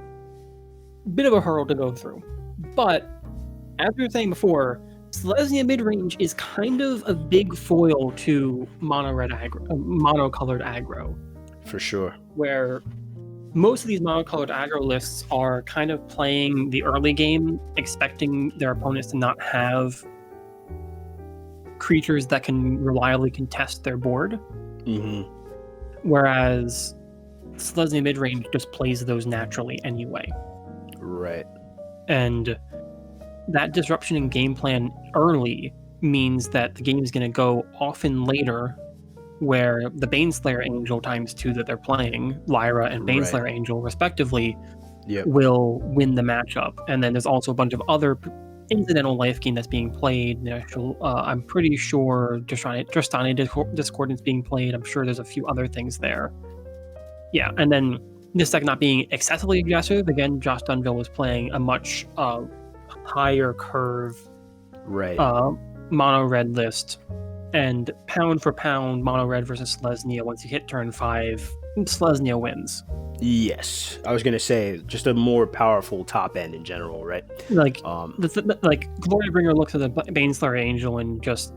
bit of a hurdle to go through. But, as we were saying before, Selesnya midrange is kind of a big foil to monocolored aggro. For sure. Where most of these monocolored aggro lists are kind of playing the early game, expecting their opponents to not have creatures that can reliably contest their board. Mm-hmm. Whereas Selesnya midrange just plays those naturally anyway. Right. And that disruption in game plan early means that the game is going to go often later, where the Baneslayer Angel ×2 that they're playing, Lyra and Baneslayer Angel respectively, will win the matchup. And then there's also a bunch of other incidental life gain that's being played. I'm pretty sure Drastani Discordance being played. I'm sure there's a few other things there. Yeah, and then this deck not being excessively aggressive. Again, Josh Dunville was playing a much higher curve mono red list, and pound for pound mono red versus Selesnya, once you hit turn 5, Selesnya wins. Yes, I was gonna say just a more powerful top end in general, right? Like Glorybringer looks at the Baneslayer Angel and just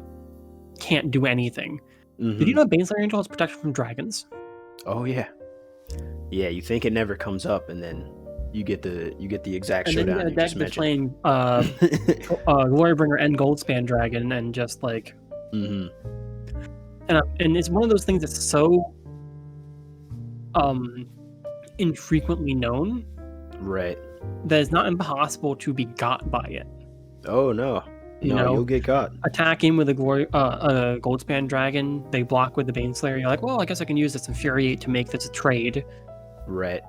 can't do anything. Mm-hmm. Did you know Baneslayer Angel has protection from dragons? Oh yeah. Yeah, you think it never comes up, and then you get the exact showdown you just mentioned. Playing Glorybringer and Goldspan Dragon, and just like, and it's one of those things that's so infrequently known, right? That it's not impossible to be got by it. Oh no. You'll get got. Attack in with a Goldspan Dragon, they block with the Baneslayer. You're like, well, I guess I can use this Infuriate to make this a trade. Right.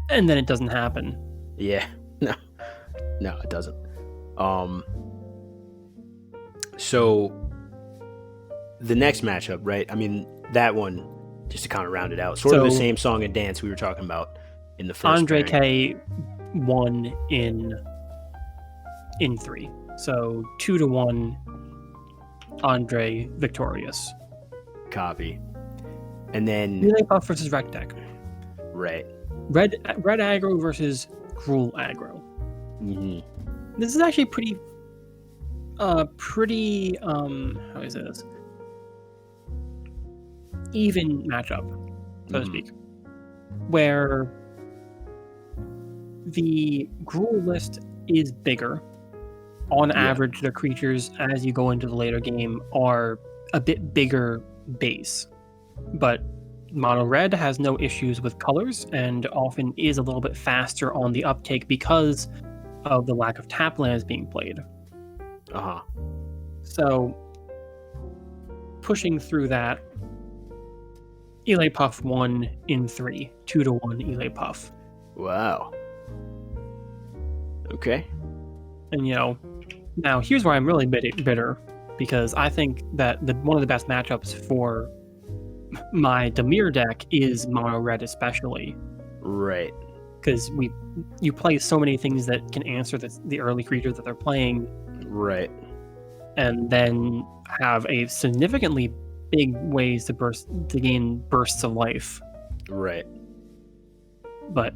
And then it doesn't happen. Yeah. No, it doesn't. So the next matchup, right? I mean, that one, just to kind of round it out, sort of the same song and dance we were talking about in the first. Andre K won in 3. So 2-1, Andre victorious. Copy. And then Relay Puff versus Rec Deck. Right. Red aggro versus Gruul aggro. Mm-hmm. This is actually pretty how is this? Even matchup, so to speak. Where the Gruul list is bigger. On average, the creatures, as you go into the later game, are a bit bigger base. But Mono Red has no issues with colors, and often is a little bit faster on the uptake because of the lack of tap lands being played. So, pushing through that, Elay Puff won in 3. 2-1 Elay Puff. Wow. Okay. And now here's where I'm really bitter, because I think that one of the best matchups for my Dimir deck is mono red, especially. Right. Because you play so many things that can answer the early creatures that they're playing. Right. And then have a significantly big ways to gain bursts of life. Right. But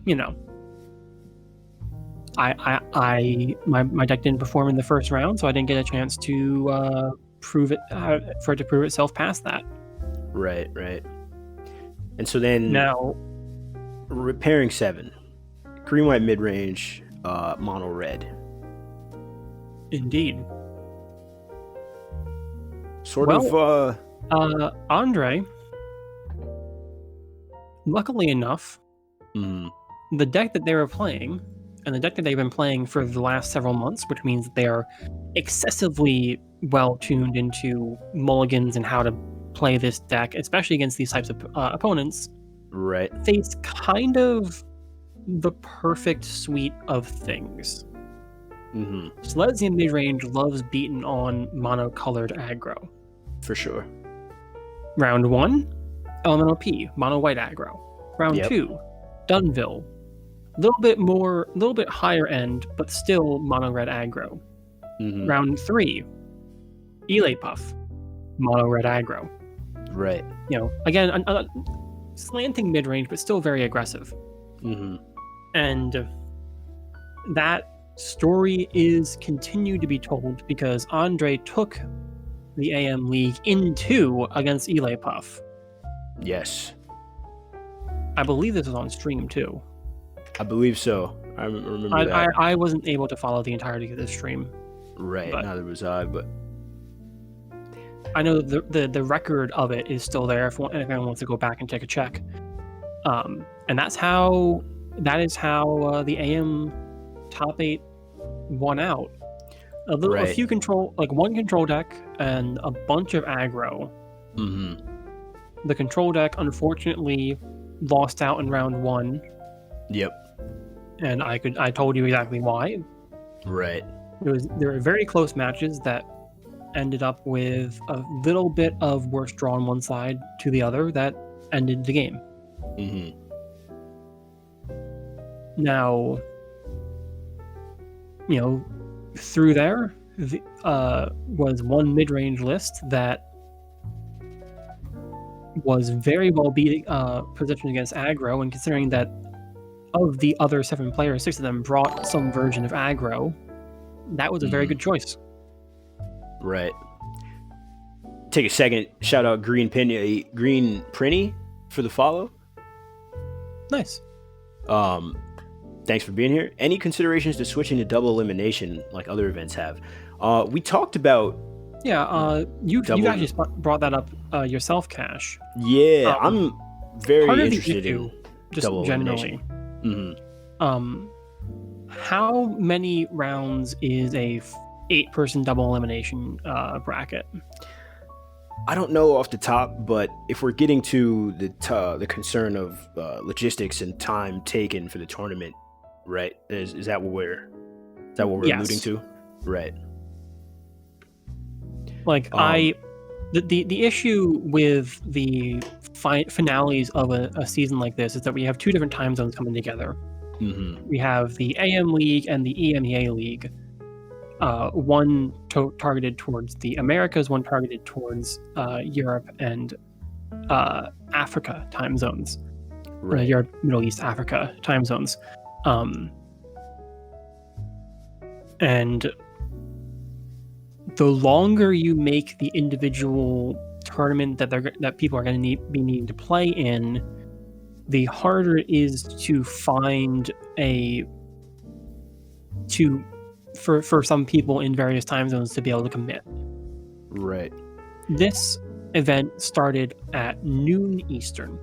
my deck didn't perform in the first round, so I didn't get a chance to prove it for it to prove itself past that. Right. And so then now, repairing 7, green white mid range, mono red. Indeed. Andre, luckily enough, the deck that they were playing, and the deck that they've been playing for the last several months, which means that they are excessively well tuned into mulligans and how to play this deck, especially against these types of opponents, right, face kind of the perfect suite of things. Selesnya midrange loves beating on monocolored aggro. For sure. Round 1, Elemental P, mono white aggro. Round 2, Dunville. A little bit higher end, but still mono red aggro. Mm-hmm. Round 3, Elay Puff, mono red aggro. Right. again, slanting mid-range, but still very aggressive. And that story is continued to be told because Andre took the AM League in 2 against Eli Puff. Yes. I believe this was on stream too. I believe so. I remember that. I wasn't able to follow the entirety of this stream. Right, neither was I, but I know the record of it is still there if anyone wants to go back and take a check. And that is how the AM top 8 won out. A few one control deck and a bunch of aggro. The control deck unfortunately lost out in round 1. Yep. And I told you exactly why. Right. There were very close matches that ended up with a little bit of worse draw on one side to the other that ended the game. Now, through there was one mid-range list that was very well positioned against aggro, and considering that of the other 7 players, 6 of them brought some version of aggro, that was a very good choice. Right. Take a second, shout out Green Prinny for the follow. Nice. Thanks for being here. Any considerations to switching to double elimination like other events have? We talked about... Yeah, you actually brought that up yourself, Cash. Yeah, I'm very interested in just double generally. elimination. How many rounds is a 8-person double elimination bracket? I don't know off the top, but if we're getting to the concern of logistics and time taken for the tournament, right? Is that what we're alluding to? Right. Like the issue with the finales of a season like this is that we have 2 different time zones coming together. We have the AM League and the EMEA League. One targeted towards the Americas, one targeted towards Europe and Africa time zones. Right. Europe, Middle East, Africa time zones. And the longer you make the individual tournament that people are going to be needing to play in, the harder it is to find for some people in various time zones to be able to commit. Right. This event started at noon Eastern,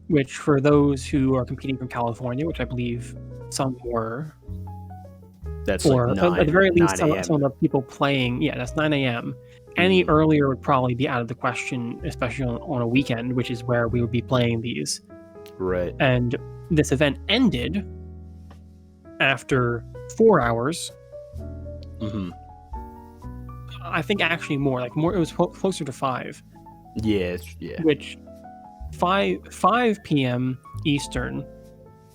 which for those who are competing from California, which I believe some were, that's or like 9, at the very least some of the people playing, that's 9 a.m. Any earlier would probably be out of the question, especially on a weekend, which is where we would be playing these. Right. And this event ended after 4 hours. I think actually more. It was closer to 5. Yeah. Which 5 p.m. Eastern,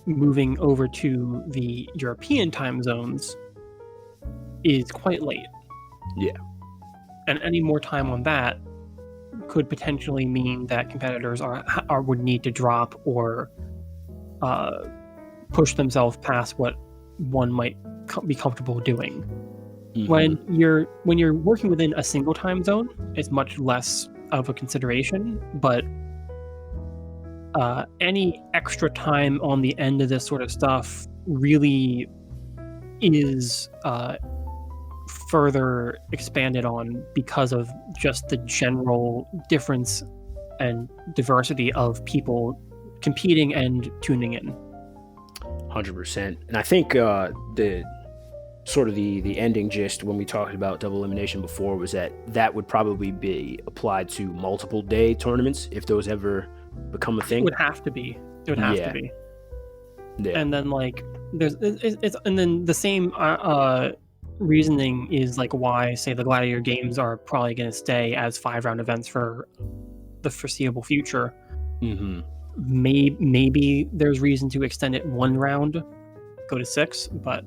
moving over to the European time zones, is quite late. Yeah. And any more time on that could potentially mean that competitors would need to drop or push themselves past what one might be comfortable doing. When you're working within a single time zone, it's much less of a consideration, but any extra time on the end of this sort of stuff really is further expanded on because of just the general difference and diversity of people competing and tuning in. 100%. And I think the ending gist when we talked about double elimination before was that would probably be applied to multiple day tournaments if those ever become a thing. It would have to be. To be. Yeah. And then and then the same reasoning is why, say, the Gladiator games are probably going to stay as 5-round events for the foreseeable future. Maybe there's reason to extend it 1 round, go to 6, but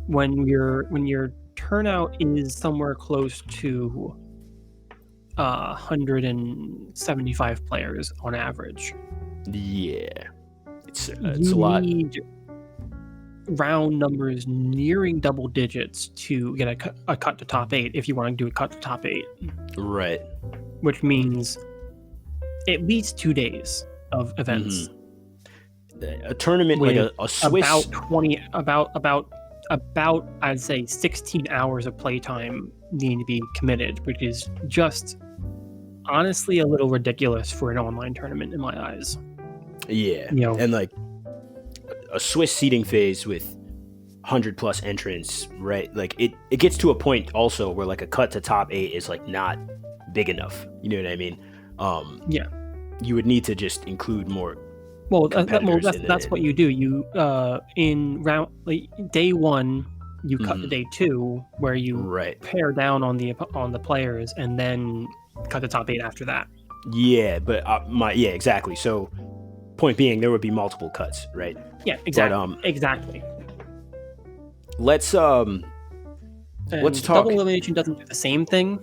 when your turnout is somewhere close to 175 players on average. Yeah, it's You a lot. need round numbers nearing double digits to get a cut to top 8 if you want to do a cut to top 8, Right. which means at least 2 days of events. A tournament like with a Swiss. about I'd say 16 hours of playtime needing to be committed, which is just honestly a little ridiculous for an online tournament in my eyes. Yeah, You know, and like a Swiss seeding phase with 100+ entrants, right? Like it gets to a point also where like a cut to top 8 is like not big enough. You know what I mean? Yeah. You would need to just include more. That's what you do. You in round like day 1, you cut to day 2 where you pare down on the players and then cut the top 8 after that. Yeah, but exactly. So point being, there would be multiple cuts, right? Yeah, exactly. But, exactly. Let's talk. Double elimination doesn't do the same thing,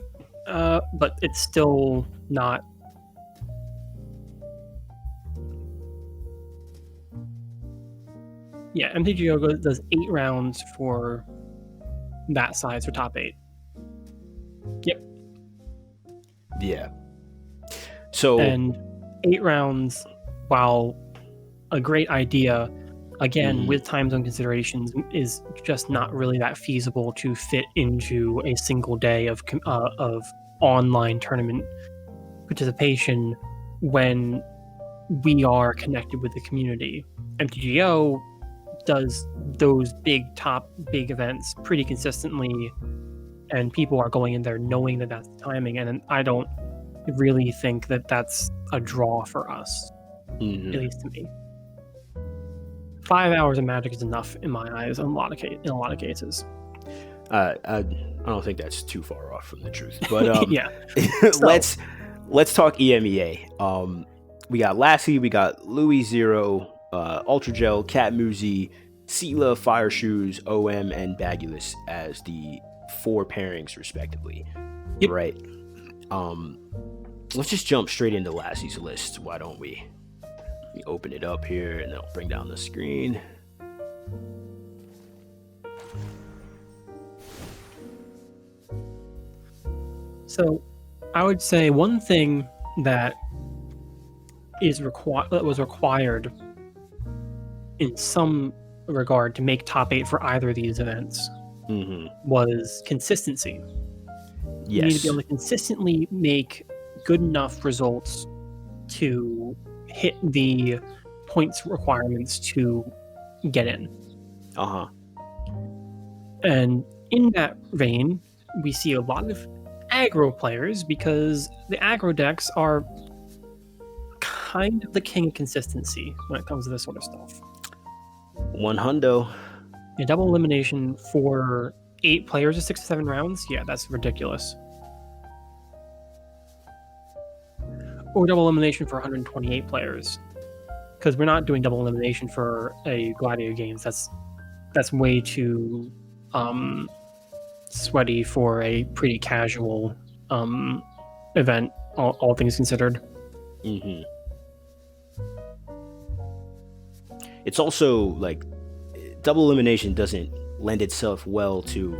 but it's still not. Yeah, MtGA does 8 rounds for that size for top 8. Yep. Yeah. So and 8 rounds, while a great idea, again with time zone considerations, is just not really that feasible to fit into a single day of online tournament participation when we are connected with the community. MtGO does those big events pretty consistently, and people are going in there knowing that that's the timing, and I don't really think that that's a draw for us, at least to me. 5 hours of Magic is enough in my eyes in a lot of cases. I don't think that's too far off from the truth, but yeah. let's talk EMEA. We got Lassie, we got Louis Zero, Ultra Gel, Cat Muzi, Sela, Fire Shoes, OM, and Bagulous as the 4 pairings respectively. Yep. Right. Let's just jump straight into Lassie's list. Why don't we? Let me open it up here and then I'll bring down the screen. So I would say one thing that was required in some regard to make top 8 for either of these events was consistency. Yes. You need to be able to consistently make good enough results to hit the points requirements to get in. And in that vein, we see a lot of aggro players because the aggro decks are kind of the king of consistency when it comes to this sort of stuff. 100. A double elimination for 8 players of 6 to 7 rounds? Yeah, that's ridiculous. Or double elimination for 128 players. Because we're not doing double elimination for a Gladiator games. That's way too sweaty for a pretty casual event, all things considered. It's also like double elimination doesn't lend itself well to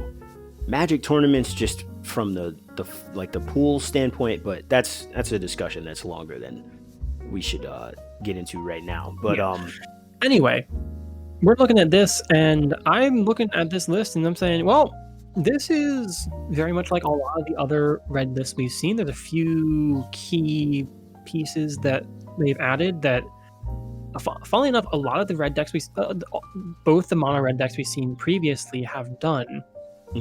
Magic tournaments just from the pool standpoint, but that's a discussion that's longer than we should get into right now. But anyway, we're looking at this, and I'm looking at this list, and I'm saying, well, this is very much like a lot of the other red lists we've seen. There's a few key pieces that they've added that, funnily enough, a lot of the red decks both the mono red decks we've seen previously have done,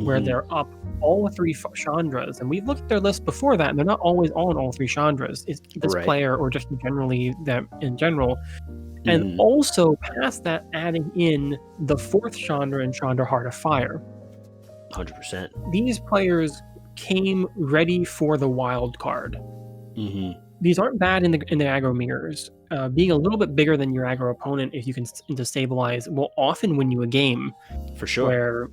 where they're up all 3 Chandras. And we've looked at their list before that, and they're not always on all 3 Chandras. It's this player or just generally them in general. And also past that, adding in the 4th Chandra and Chandra Heart of Fire. 100%. These players came ready for the wild card. These aren't bad in the aggro mirrors. Being a little bit bigger than your aggro opponent, if you can destabilize, will often win you a game. For sure. Where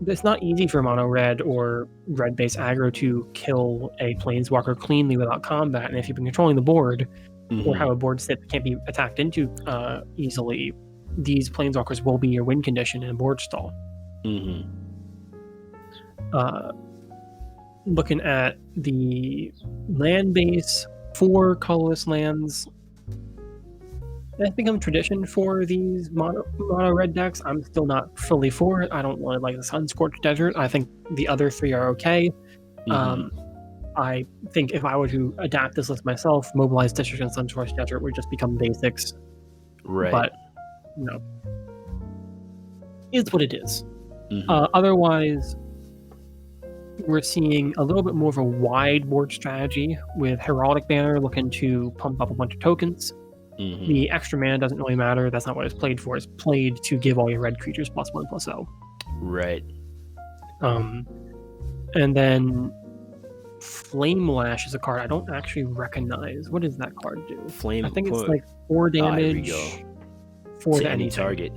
it's not easy for mono red or red based aggro to kill a planeswalker cleanly without combat, and if you've been controlling the board or have a board state that can't be attacked into easily, these planeswalkers will be your win condition in a board stall. Looking at the land base, 4 colorless lands, that's become tradition for these mono red decks. I'm still not fully for it. I don't want like the Sunscorched Desert. I think the other 3 are okay. I think if I were to adapt this list myself, Mobilized District and Sunscorched Desert would just become basics. Right. But no, it's what it is. Otherwise, we're seeing a little bit more of a wide board strategy with Heraldic Banner looking to pump up a bunch of tokens. The extra mana doesn't really matter. That's not what it's played for. It's played to give all your red creatures +1/+0. Right. And then Flame Lash is a card I don't actually recognize. What does that card do? I think it's like 4 damage for any target.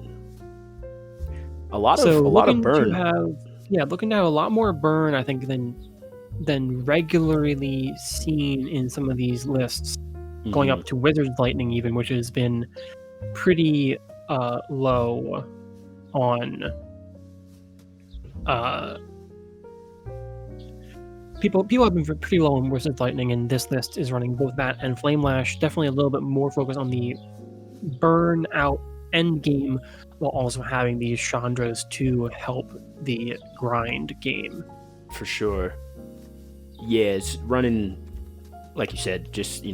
A lot of burn. Looking to have a lot more burn, I think, than regularly seen in some of these lists. Going up to Wizard's Lightning even, which has been pretty low on people have been pretty low on Wizard's Lightning, and this list is running both that and Flame Lash. Definitely a little bit more focus on the burn out end game, while also having these Chandras to help the grind game. For sure. Yeah, it's running, like you said, just,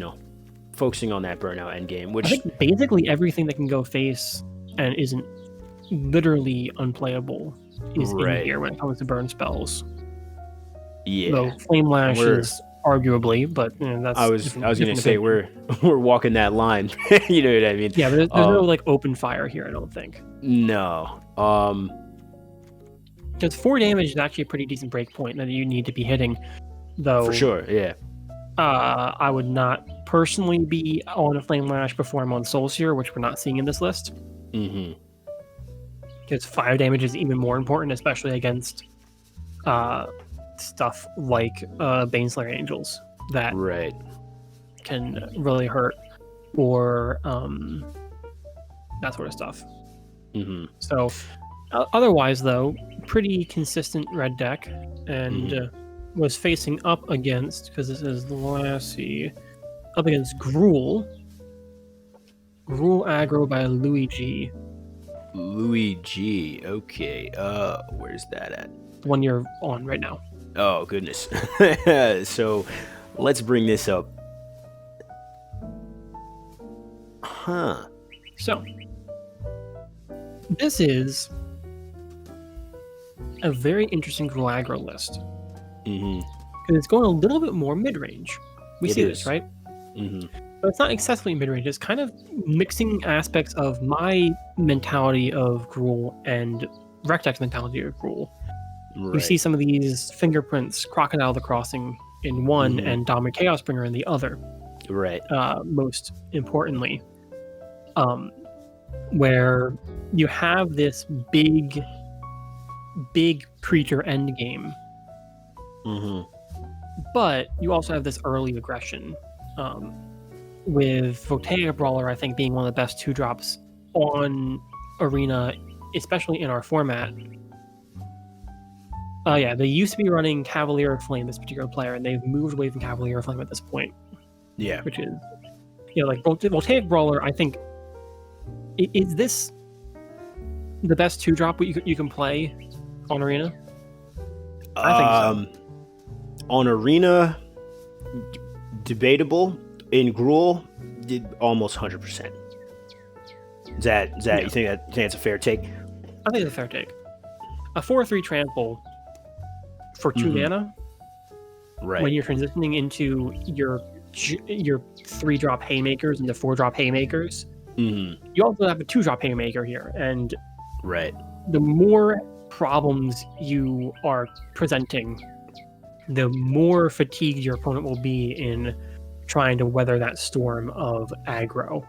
focusing on that burnout end game, which I think basically everything that can go face and isn't literally unplayable is in here when it comes to burn spells. Yeah. Though Flame Lash is arguably, but that's I was gonna say we're walking that line. You know what I mean? Yeah, but there's no like open fire here, I don't think. No. Because 4 damage is actually a pretty decent break point that you need to be hitting, though. For sure, yeah. I would not personally be on a Flame Lash before I'm on Soulseer, which we're not seeing in this list. Because 5 damage is even more important, especially against stuff like Baneslayer Angels that can really hurt, or that sort of stuff. So otherwise, though, pretty consistent red deck, and was facing up against, because this is the last up against Gruul aggro by Luigi. Okay. Where's that at? The one you're on right now. Oh, goodness. So, let's bring this up. So, this is a very interesting Gruul aggro list. Because it's going a little bit more mid-range. We see this, right? But it's not excessively mid-range. It's kind of mixing aspects of my mentality of Gruul and Rectex mentality of Gruul. You see some of these fingerprints, Crocodile the Crossing in one, and Dominant Chaosbringer in the other. Most importantly. Where you have this big creature endgame. But you also have this early aggression. With Voltaic Brawler, I think, being one of the best 2-drops on Arena, especially in our format. They used to be running Cavalier of Flame, this particular player, and they've moved away from Cavalier of Flame at this point. Yeah. Which is, like Voltaic Brawler, I think, is this the best 2-drop you can play on Arena? I think so. On Arena, debatable. In Gruul, almost 100%. Is that you think that's a fair take? I think it's a fair take. A 4/3 trample for 2 mana. When you're transitioning into your 3-drop haymakers into 4-drop haymakers. You also have a 2-drop haymaker here, and the more problems you are presenting, the more fatigued your opponent will be in trying to weather that storm of aggro.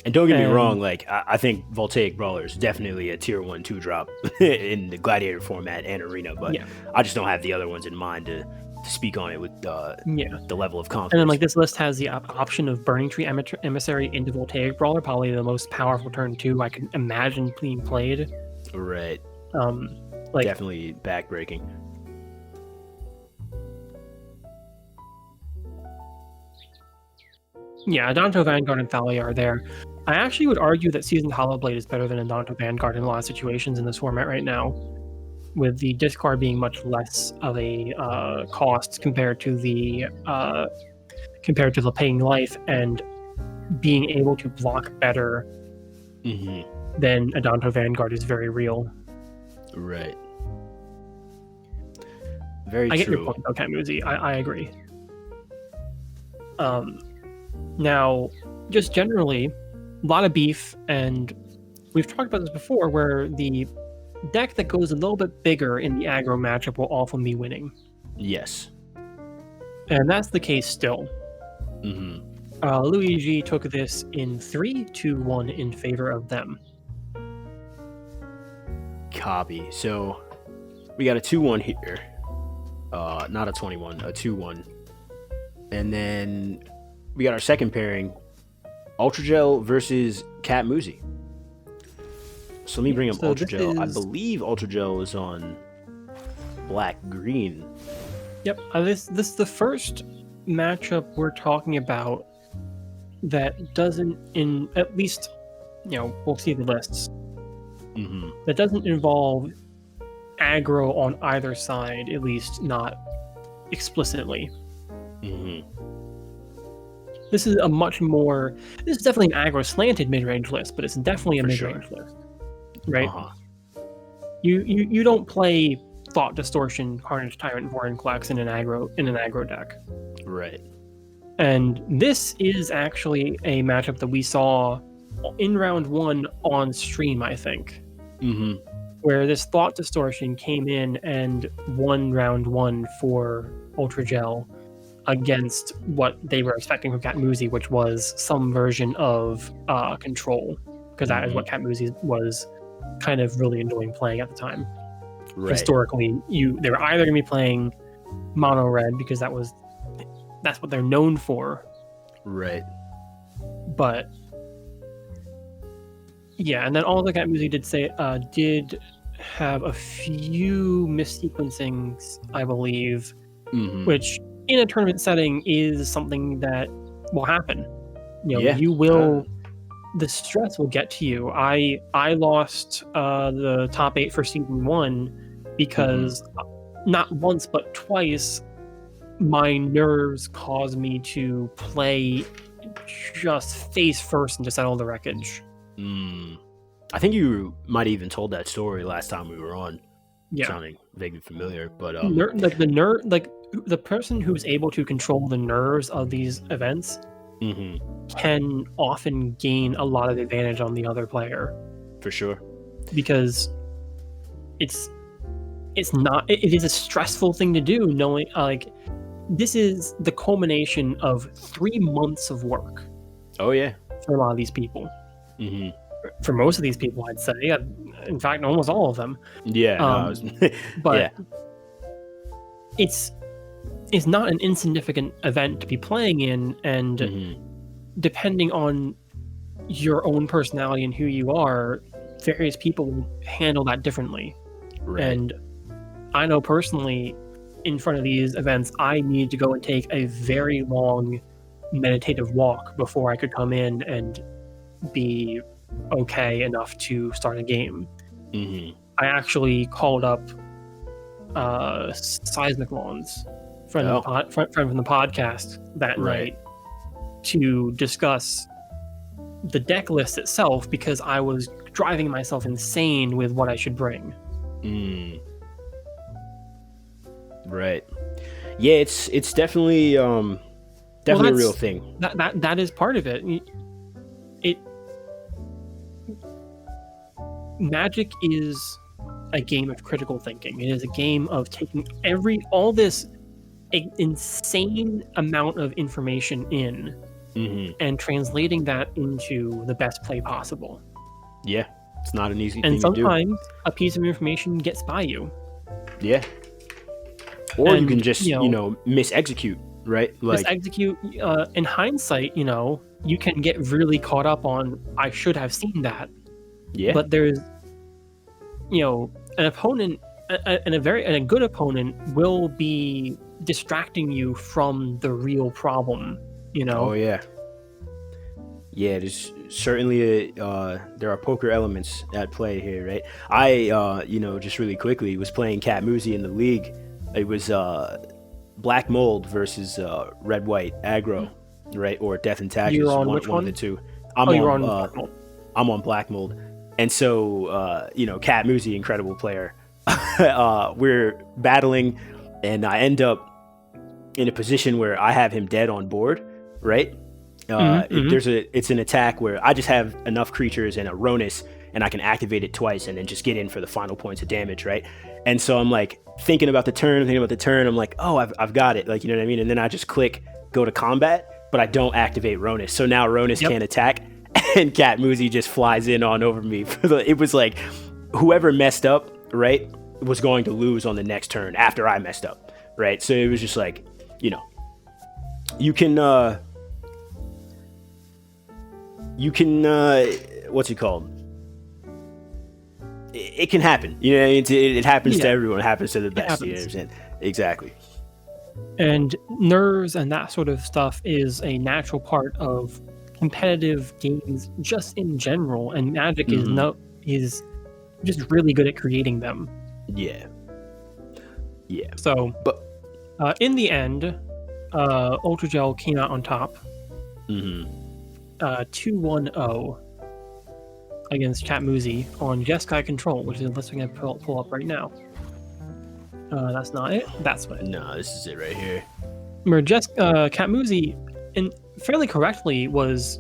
And don't get me wrong, like I think Voltaic Brawler is definitely a tier 1 2-drop in the Gladiator format and Arena, but Yeah. I just don't have the other ones in mind to speak on it with the level of confidence. And then like this list has the option of Burning Tree Emissary into Voltaic Brawler, probably the most powerful turn 2 I can imagine being played. Right. Like definitely backbreaking. Yeah, Adanto Vanguard and Thalia are there. I actually would argue that Seasoned Hollowblade is better than Adanto Vanguard in a lot of situations in this format right now, with the discard being much less of a cost compared to the paying life, and being able to block better than Adanto Vanguard is very real. Right. Very true. I get your true. point, though, Kamuzi. I agree. Now, just generally, a lot of beef, and we've talked about this before, where the deck that goes a little bit bigger in the aggro matchup will often be winning. Yes. And that's the case still. Luigi took this in 3-2-1 in favor of them. Copy. So we got a 2-1 here. Not a 21, a 2-1. And then we got our second pairing, Ultra Gel versus Cat Muzi. So let me bring up Ultra Gel. I believe Ultra Gel is on black-green. Yep. This is the first matchup we're talking about that doesn't, at least, we'll see the lists. That doesn't involve aggro on either side, at least not explicitly. This is this is definitely an aggro slanted mid-range list, but it's definitely a mid-range list, right? You don't play Thought Distortion, Carnage Tyrant, Vorinclex in an aggro deck, right? And this is actually a matchup that we saw in round 1 on stream, I think, where this Thought Distortion came in and won round 1 for Ultra Gel against what they were expecting from Cat Muzi, which was some version of control, because that is what Cat Muzi was kind of really enjoying playing at the time. Right. Historically, they were either going to be playing mono red because that's what they're known for. Right. But yeah, and then all the Cat Muzi did have a few missequencings, I believe, which in a tournament setting is something that will happen. You will, the stress will get to you. I lost the top 8 for season 1 because not once but twice my nerves caused me to play just face first into settle the wreckage. I think you might have even told that story last time we were on. Yeah. Sounding vaguely familiar, but the person who's able to control the nerves of these events can often gain a lot of advantage on the other player. For sure. Because it is a stressful thing to do, knowing this is the culmination of 3 months of work. Oh yeah. For a lot of these people. For most of these people, I'd say. In fact, almost all of them. Yeah. But it's not an insignificant event to be playing in, and depending on your own personality and who you are, various people will handle that differently. Right. And I know personally, in front of these events, I need to go and take a very long meditative walk before I could come in and be okay enough to start a game. I actually called up Seismic Lawns, friend from the podcast that night, to discuss the deck list itself, because I was driving myself insane with what I should bring. Right. Yeah, it's definitely a real thing. That is part of it. Magic is a game of critical thinking. It is a game of taking all this insane amount of information in and translating that into the best play possible. Yeah, it's not an easy And thing to do. sometimes a piece of information gets by you. Yeah. Or you And, can just, misexecute, right? Like, execute. In hindsight, you can get really caught up on, I should have seen that. yeah. But there's, an opponent, and a good opponent will be distracting you from the real problem. Oh yeah. Yeah, there's certainly there are poker elements at play here, right? I just really quickly was playing Cat Moosey in the league. It was Black Mold versus Red White Aggro, right? Or Death and Taxes. You're on one, which one one? of the two. You're on Black Mold. I'm on Black Mold. And so Cat Moosey, incredible player. We're battling, and I end up in a position where I have him dead on board, right? It's an attack where I just have enough creatures and a Ronus, and I can activate it twice and then just get in for the final points of damage, right? And so I'm like thinking about the turn. I'm like, oh, I've got it, like, you know what I mean? And then I just click go to combat, but I don't activate Ronus. So now Ronus can't attack, and Cat Moosey just flies in on over me. It was like whoever messed up, right, was going to lose on the next turn after I messed up, right? So it was just like, you can what's it called? It can happen. It happens to everyone. It happens to the best. You know what I'm saying? Exactly. And nerves and that sort of stuff is a natural part of competitive games just in general, and Magic is just really good at creating them. Yeah. So, but in the end, Ultra Gel came out on top. 2-1-0 against Cat Moosey on Jeskai Control, which is the list I'm going to pull up right now. That's not it. That's it. No, this is it right here. Where Cat Moosey, and fairly correctly, was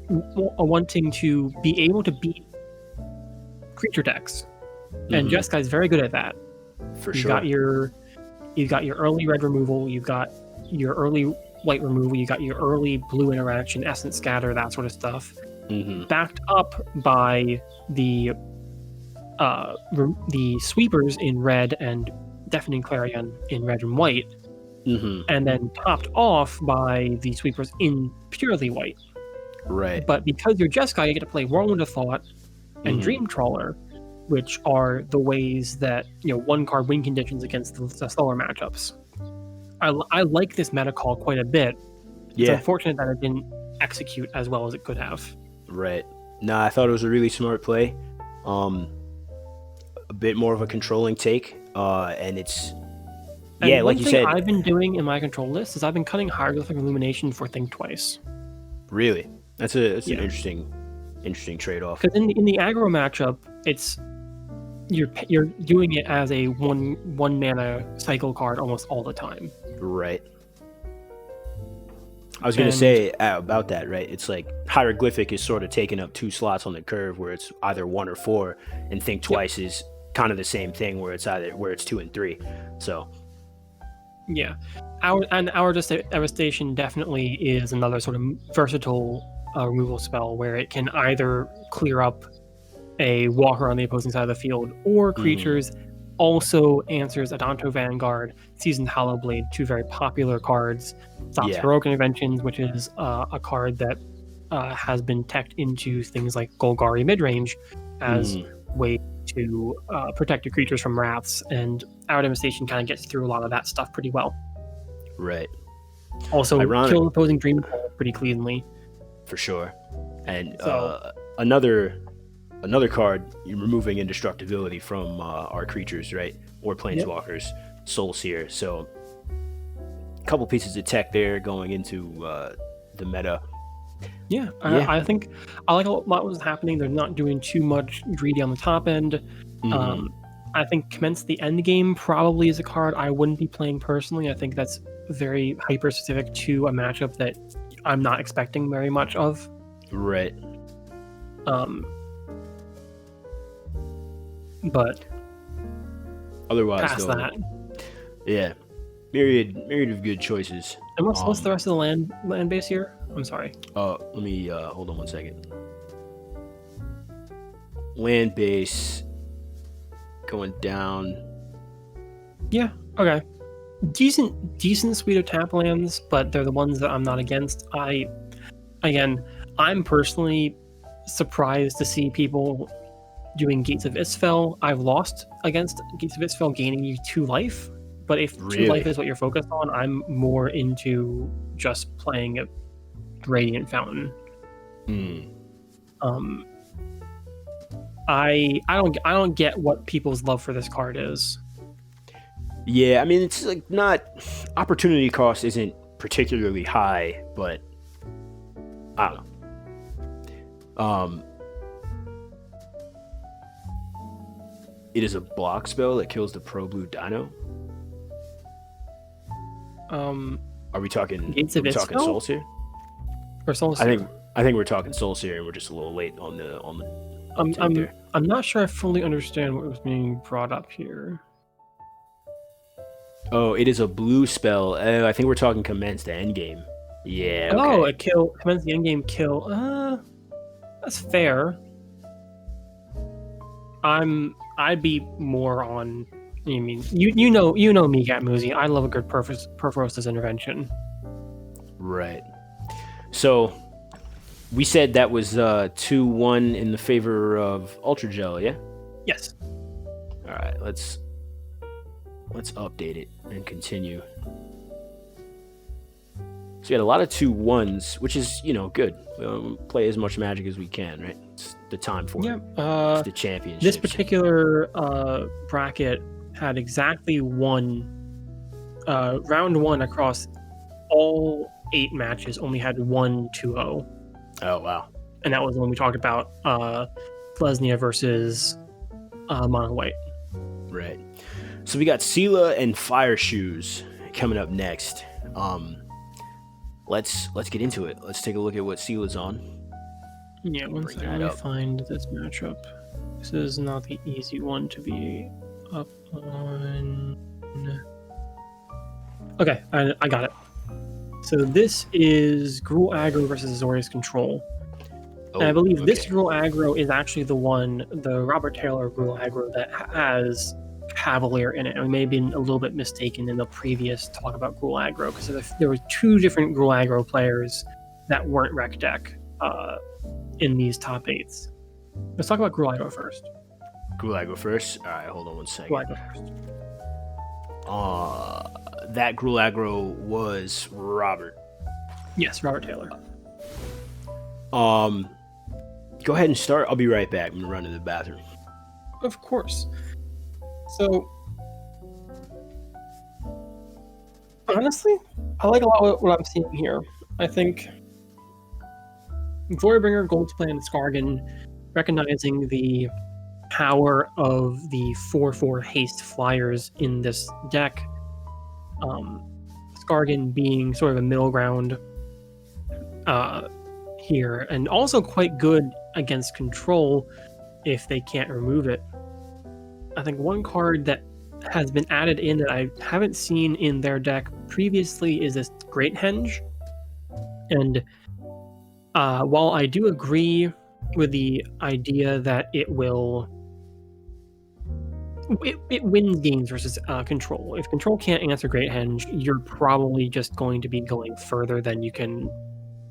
wanting to be able to beat creature decks, and Jeskai's very good at that. You've got your early red removal, you've got your early white removal, you got your early blue interaction, essence scatter, that sort of stuff, backed up by the sweepers in red and Deafening Clarion in red and white, and then topped off by the sweepers in purely white. Right. But because you're Jeskai, you get to play Whirlwind of Thought and Dream Trawler, which are the ways that one card win conditions against the slower matchups. I like this meta call quite a bit. It's unfortunate that it didn't execute as well as it could have. Right. No, I thought it was a really smart play. A bit more of a controlling take, and it's like you said. I've been doing in my control list is I've been cutting Hieroglyphic Illumination for Think Twice. Really, that's an interesting trade-off. Because in the aggro matchup, it's you're doing it as a one mana cycle card almost all the time. Right. I was going to say about that, right? It's like Hieroglyphic is sort of taking up 2 slots on the curve where it's either 1 or 4, and Think Twice is kind of the same thing where it's 2 and 3. So yeah, our Devastation definitely is another sort of versatile removal spell where it can either clear up a walker on the opposing side of the field or creatures. Also answers Adanto Vanguard, Seasoned Hollowblade, 2 very popular cards. Stops Heroic Interventions, which is a card that has been teched into things like Golgari midrange as way to protect your creatures from wraths, and Our Devastation kind of gets through a lot of that stuff pretty well. Right. Also, kill opposing Dream pretty cleanly. For sure. And another card, you're removing indestructibility from our creatures, right? Or planeswalkers, Soul Seer. So a couple pieces of tech there going into the meta. I think I like what was happening. They're not doing too much greedy on the top end. I think Commence the Endgame probably is a card I wouldn't be playing personally. I think that's very hyper specific to a matchup that I'm not expecting very much of. Right. But otherwise, past that, myriad of good choices. And what's the rest of the land base here? I'm sorry. Let me hold on one second. Land base going down. Yeah. Okay. Decent suite of tap lands, but they're the ones that I'm not against. I'm personally surprised to see people doing Gates of Isfel. I've lost against Gates of Isfel gaining you 2 life, but if 2 life is what you're focused on, I'm more into just playing a Radiant Fountain. I don't get what people's love for this card is. Yeah, I mean, it's like not opportunity cost isn't particularly high, but I don't know. It is a block spell that kills the Pro Blue Dino. Are we talking Souls here? Or Souls? I think we're talking Souls here, and we're just a little late on the. I'm not sure I fully understand what was being brought up here. Oh, it is a blue spell. I think we're talking commence the endgame. Yeah. Okay. Oh, commence the endgame kill. That's fair. I'd be more on. I mean, you know me, Gatmuzi. I love a good Perforos's intervention. Right. So we said that was 2-1 in the favor of Ultra Gel, yeah? Yes. All right, let's update it and continue. So we had a lot of 2-1s, which is, good. Play as much Magic as we can, right? It's the time for it. It's the championship. This particular bracket had exactly round 1 across all 8 matches, only had 1 2-0. Oh, wow. And that was when we talked about Flesnia versus Mono White. Right. So we got Sela and Fire Shoes coming up next. Let's get into it. Let's take a look at what Sela's on. Yeah, one second. Let me find this matchup. This is not the easy one to be up on. Okay, I got it. So this is Gruul Aggro versus Azorius Control. And I believe this Gruul Aggro is actually the Robert Taylor Gruul Aggro that has Cavalier in it. And we may have been a little bit mistaken in the previous talk about Gruul Aggro, because there were 2 different Gruul Aggro players that weren't rec deck in these top 8s. Let's talk about Gruul Aggro first. Gruul Aggro first? All right, hold on one second. Gruul Aggro first. That Gruul Aggro was Robert. Yes, Robert Taylor. Go ahead and start. I'll be right back. I'm gonna run to the bathroom. Of course. So, honestly, I like a lot of what I'm seeing here. I think Glorybringer, Goldsplan, Skargan, recognizing the power of the 4/4 haste flyers in this deck. Skargan being sort of a middle ground here, and also quite good against control if they can't remove it. I think one card that has been added in that I haven't seen in their deck previously is this Great Henge. And while I do agree with the idea that it wins games versus control. If control can't answer Great Henge, you're probably just going to be going further than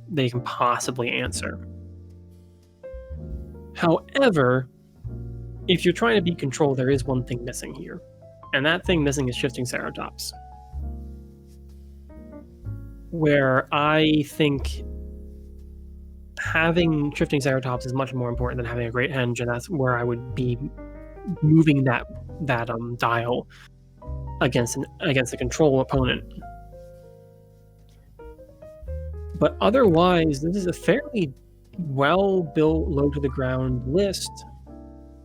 they can possibly answer. However, if you're trying to beat control, there is one thing missing here. And that thing missing is Shifting Ceratops. Where I think having Shifting Ceratops is much more important than having a Great Henge, and that's where I would be moving that dial against a control opponent. But otherwise, this is a fairly well-built, low-to-the-ground list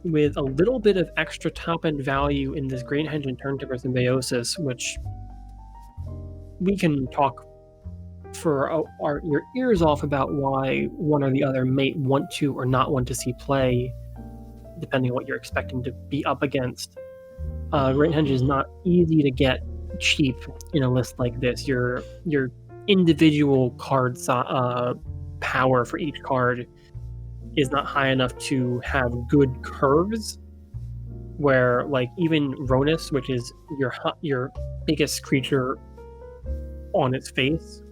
with a little bit of extra top-end value in this Great Henge and Turntip or Symbiosis, which we can talk for your ears off about why one or the other may want to or not want to see play, depending on what you're expecting to be up against. Great Henge is not easy to get cheap in a list like this. Your individual card power for each card is not high enough to have good curves. Where like even Ronus, which is your biggest creature on its face,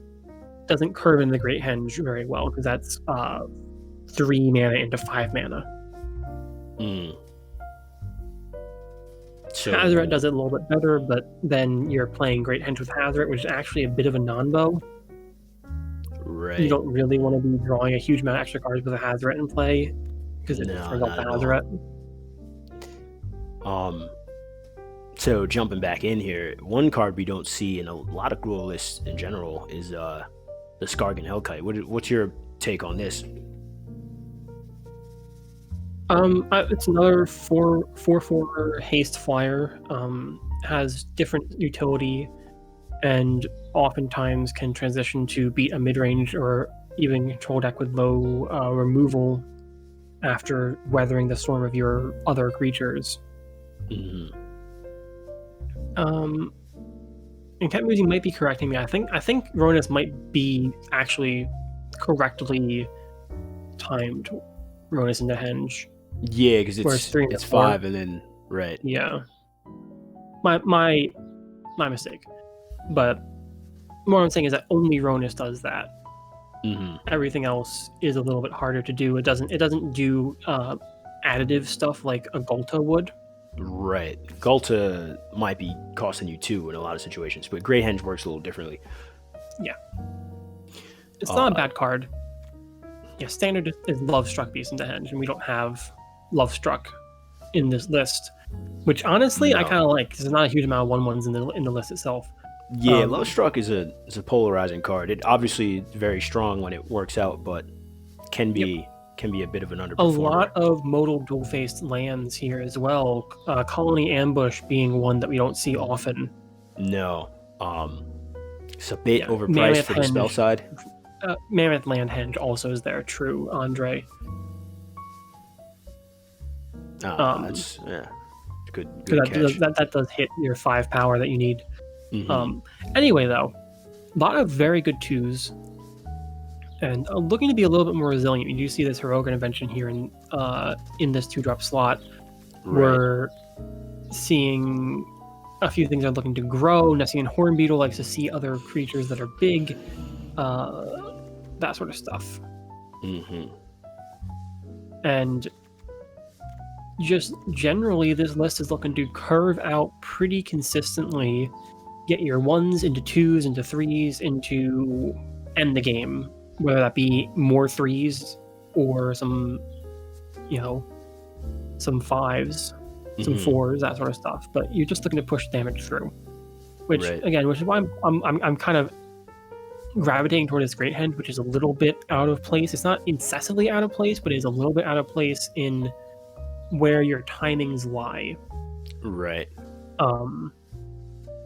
doesn't curve in the Great Henge very well because that's 3 mana into 5 mana. So Hazoret does it a little bit better, but then you're playing Great Henge with Hazoret, which is actually a bit of a non-bow. right. You don't really want to be drawing a huge amount of extra cards with a Hazoret in play because it turns out the Hazoret. So jumping back in here, one card we don't see in a lot of Gruul lists in general is the Skargan Hellkite. What's your take on this? It's another 4/4 haste flyer. Has different utility, and oftentimes can transition to beat a mid-range or even control deck with low removal after weathering the storm of your other creatures. And Cat Musing might be correcting me. I think Ronus might be actually correctly timed Ronus into Henge. Yeah, because it's 3 and 5 and then right. Yeah. My mistake. But what I'm saying is that only Ronus does that. Everything else is a little bit harder to do. It doesn't do additive stuff like a Gulta would. Right. Gulta might be costing you 2 in a lot of situations, but Great Henge works a little differently. Yeah. It's not a bad card. Yeah, standard is Love Struck Beast into Henge, and we don't have Love Struck in this list, which honestly I kind of like. There's not a huge amount of 1/1s in the list itself. Yeah, Love Struck is a polarizing card. It obviously very strong when it works out, but can be a bit of an underperformer. A lot of modal dual-faced lands here as well. Colony Ambush being one that we don't see often. No. It's a bit overpriced for the spell side. Mammoth Land Henge also is there. True, Andre. That's good catch. That does hit your 5 power that you need. Anyway, though, a lot of very good 2s, and looking to be a little bit more resilient. You do see this Heroic Intervention here in this 2-drop slot. Right. We're seeing a few things are looking to grow. Nessian Hornbeetle likes to see other creatures that are big, that sort of stuff. And just generally, this list is looking to curve out pretty consistently, get your 1s into 2s, into 3s, into end the game, whether that be more 3s or some 5s, some 4s, that sort of stuff. But you're just looking to push damage through, which is why I'm kind of gravitating toward this Great Henge, which is a little bit out of place. It's not incessantly out of place, but it is a little bit out of place in where your timings lie. Right.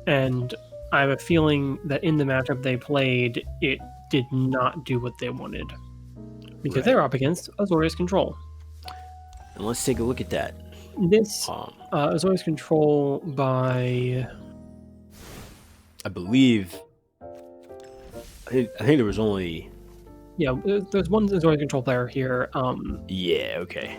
And I have a feeling that in the matchup they played, it did not do what they wanted. Because they're up against Azorius Control. And let's take a look at that. This Azorius Control by... I think there was only... Yeah, there's one Azorius Control player here. Yeah, okay.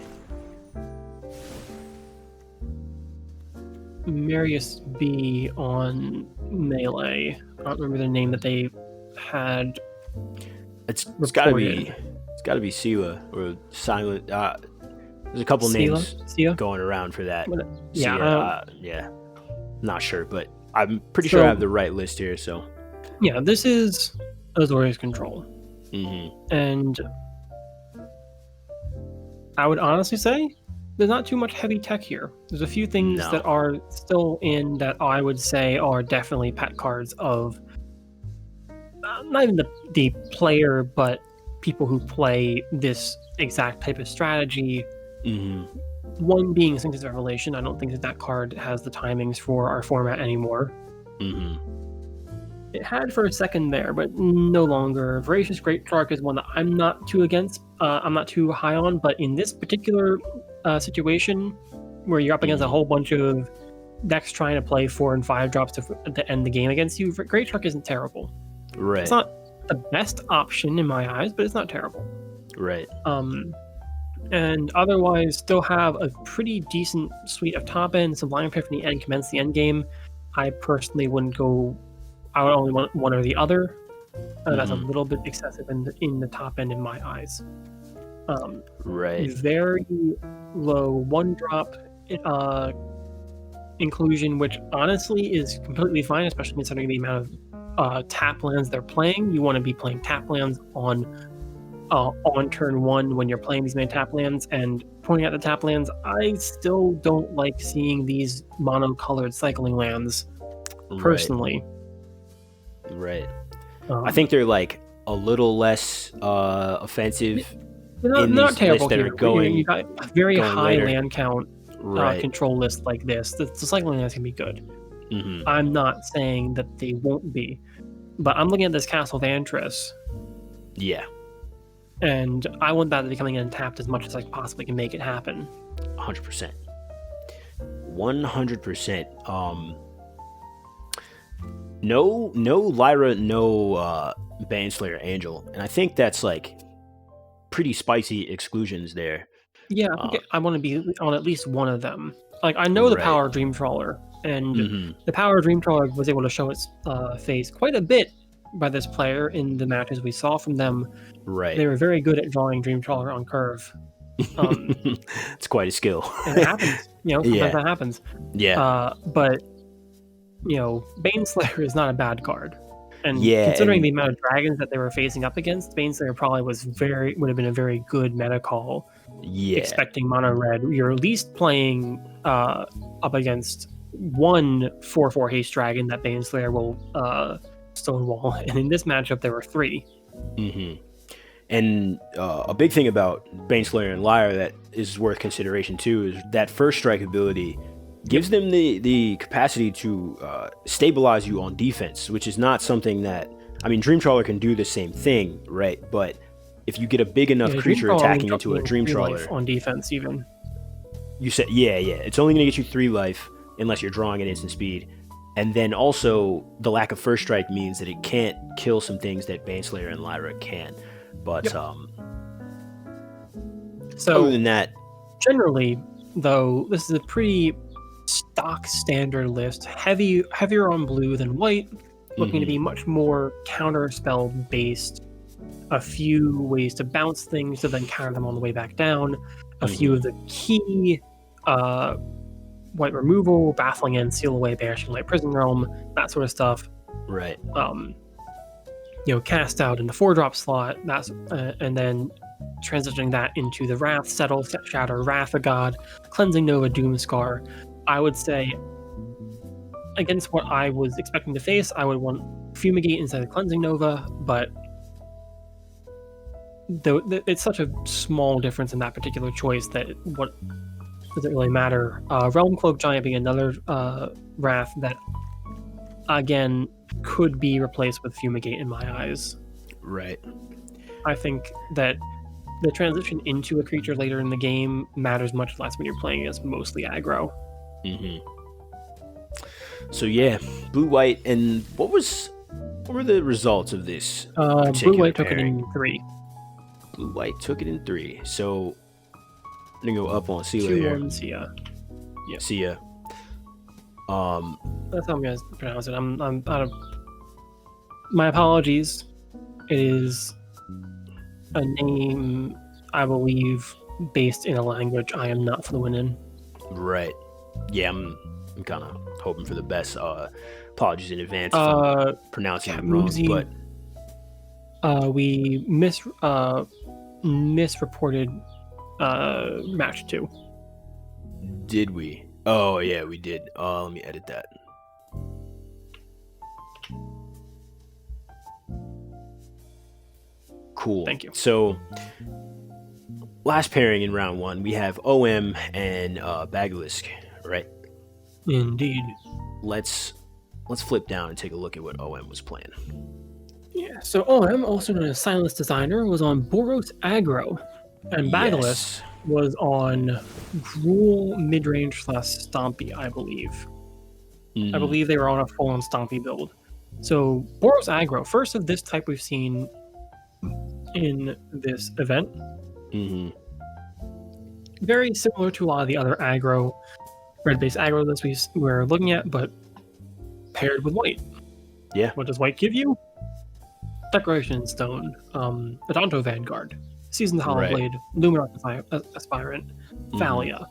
Marius B on Melee. I don't remember the name that they had. It's gotta be Siwa or Silent. There's a couple names going around for that. Yeah, not sure, but I'm pretty sure I have the right list here. So yeah, this is Azorius Control, and I would honestly say there's not too much heavy tech here. There's a few things that are still in that I would say are definitely pet cards of not even the player, but people who play this exact type of strategy. One being Sanctus Revelation. I don't think that card has the timings for our format anymore. It had for a second there, but no longer. Voracious Great Shark is one that I'm not too against. I'm not too high on, but in this particular situation, where you're up against a whole bunch of decks trying to play 4 and 5 drops to end the game against you, Great Shark isn't terrible. Right. It's not the best option in my eyes, but it's not terrible. Right. And otherwise still have a pretty decent suite of top end, Sublime Epiphany, and Commence the End Game. I personally wouldn't go. I would only want one or the other. That's a little bit excessive in the top end in my eyes. Right. Very low 1-drop inclusion, which honestly is completely fine, especially considering the amount of tap lands they're playing. You want to be playing tap lands on turn 1 when you're playing these many tap lands, and pointing out the tap lands, I still don't like seeing these mono-colored cycling lands personally. Right. I think they're like a little less offensive. They're not terrible that here. Are going, you got a very high later. land count control list like this. The cycling lands can be good. I'm not saying that they won't be, but I'm looking at this Castle Vantress. Yeah. And I want that to be coming in tapped as much as I possibly can make it happen. 100%. 100%. No Lyra, no Baneslayer Angel. And I think that's like pretty spicy exclusions there. Yeah, I want to be on at least one of them. Like, I know the power of Dream Trawler, and the power of Dream Trawler was able to show its face quite a bit by this player in the matches we saw from them. Right. They were very good at drawing Dream Trawler on curve. It's quite a skill. And it happens. Sometimes that happens. Yeah. But, Baneslayer is not a bad card. And considering the amount of dragons that they were facing up against, Baneslayer probably would have been a very good meta call. Yeah. Expecting mono red. You're at least playing up against one 4/4 haste dragon that Baneslayer will stonewall, and in this matchup there were 3. And a big thing about Baneslayer and Lyra that is worth consideration too is that first strike ability gives them the capacity to stabilize you on defense, which is not something that, I mean, Dream Trawler can do the same thing, right? But if you get a big enough creature attacking into a Dream Trawler on defense, even you said, it's only going to get you 3 life unless you're drawing at instant speed. And then also the lack of first strike means that it can't kill some things that Baneslayer and Lyra can. But so other than that, generally though, this is a pretty stock standard list, heavier on blue than white, looking to be much more counter spell based. A few ways to bounce things to then counter them on the way back down. A few of the key white removal, baffling end, seal away, banishing light, prison realm, that sort of stuff. Right. Cast out in the 4-drop slot. That's and then transitioning that into the Wrath, Settle, Shatter, Wrath of God, Cleansing Nova, Doomscar. I would say against what I was expecting to face, I would want Fumigate instead of Cleansing Nova, but it's such a small difference in that particular choice that what does it really matter. Realm Cloak Giant being another Wrath that again could be replaced with Fumigate in my eyes. Right. I think that the transition into a creature later in the game matters much less when you're playing against mostly aggro. So blue white, and what were the results of this? Blue white took it in 3. Blue white took it in 3. So I'm gonna go up on Sela here. 2-1 Sia. Yeah. Sia. That's how I'm gonna pronounce it. I'm out of. My apologies. It is a name, I believe, based in a language I am not fluent in. Right. Yeah, I'm kind of hoping for the best. Apologies in advance for pronouncing it wrong. But we misreported match 2. Did we? Oh yeah, we did. Let me edit that. Cool. Thank you. So, last pairing in round 1, we have OM and Bagalisk, right? Indeed. Let's flip down and take a look at what OM was playing. Yeah. So OM, also known as Silence Designer, was on Boros Aggro, and Bagalisk was on Gruul midrange / Stompy, I believe. I believe they were on a full-on Stompy build. So Boros aggro, first of this type we've seen in this event. Very similar to a lot of the other aggro, red-based aggro lists we're looking at, but paired with white. Yeah. What does white give you? Decoration Stone, Adonto Vanguard, Seasoned Hollowblade, Luminarch Aspirant, Thalia.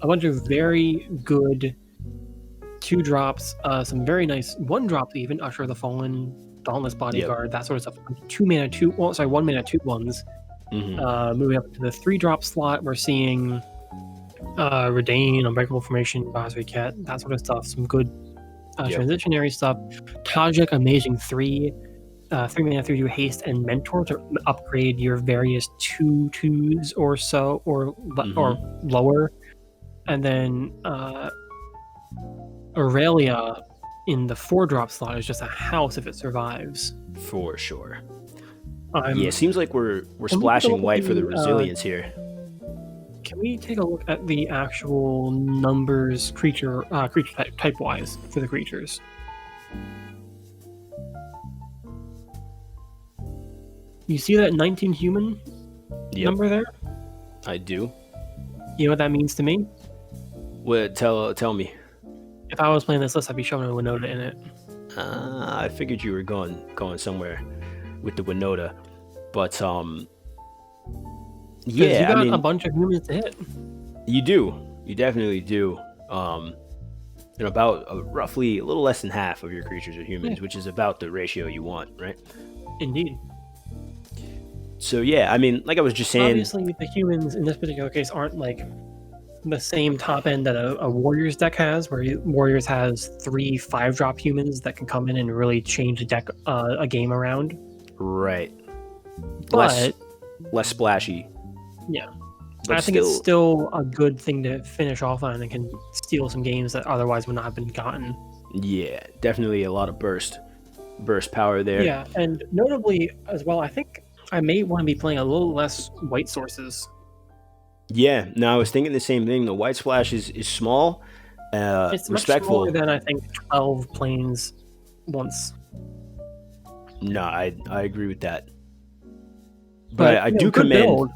A bunch of very good 2-drops, some very nice 1-drops even, Usher the Fallen, Dauntless Bodyguard, that sort of stuff. 1 mana 2/1s. Moving up to the 3-drop slot, we're seeing Redain, Unbreakable Formation, Basri Cat, that sort of stuff. Some good transitionary stuff. Tajik, Amazing 3 mana 3/2 haste and mentor to upgrade your various 2/2s or so, or lower. And then Aurelia in the 4-drop slot is just a house if it survives. For sure. It seems like we're splashing white for the resilience here. Can we take a look at the actual numbers creature type wise for the creatures? You see that 19 human number there? I do. You know what that means to me? What? Tell me. If I was playing this list, I'd be showing a Winota in it. I figured you were going somewhere with the Winota, but you got a bunch of humans to hit. You do. You definitely do. About roughly a little less than half of your creatures are humans, which is about the ratio you want, right? Indeed. So yeah, I mean, like I was just saying, obviously the humans in this particular case aren't like the same top end that a Warriors deck has, where Warriors has 3 5-drop humans that can come in and really change a game around. Right. But less splashy. Yeah. But I think it's still a good thing to finish off on and can steal some games that otherwise would not have been gotten. Yeah, definitely a lot of burst power there. Yeah, and notably as well, I think I may want to be playing a little less white sources. Yeah, no, I was thinking the same thing. The white splash is small, it's respectful. Much smaller than I think 12 planes once. No, I agree with that. But I do commend. Build.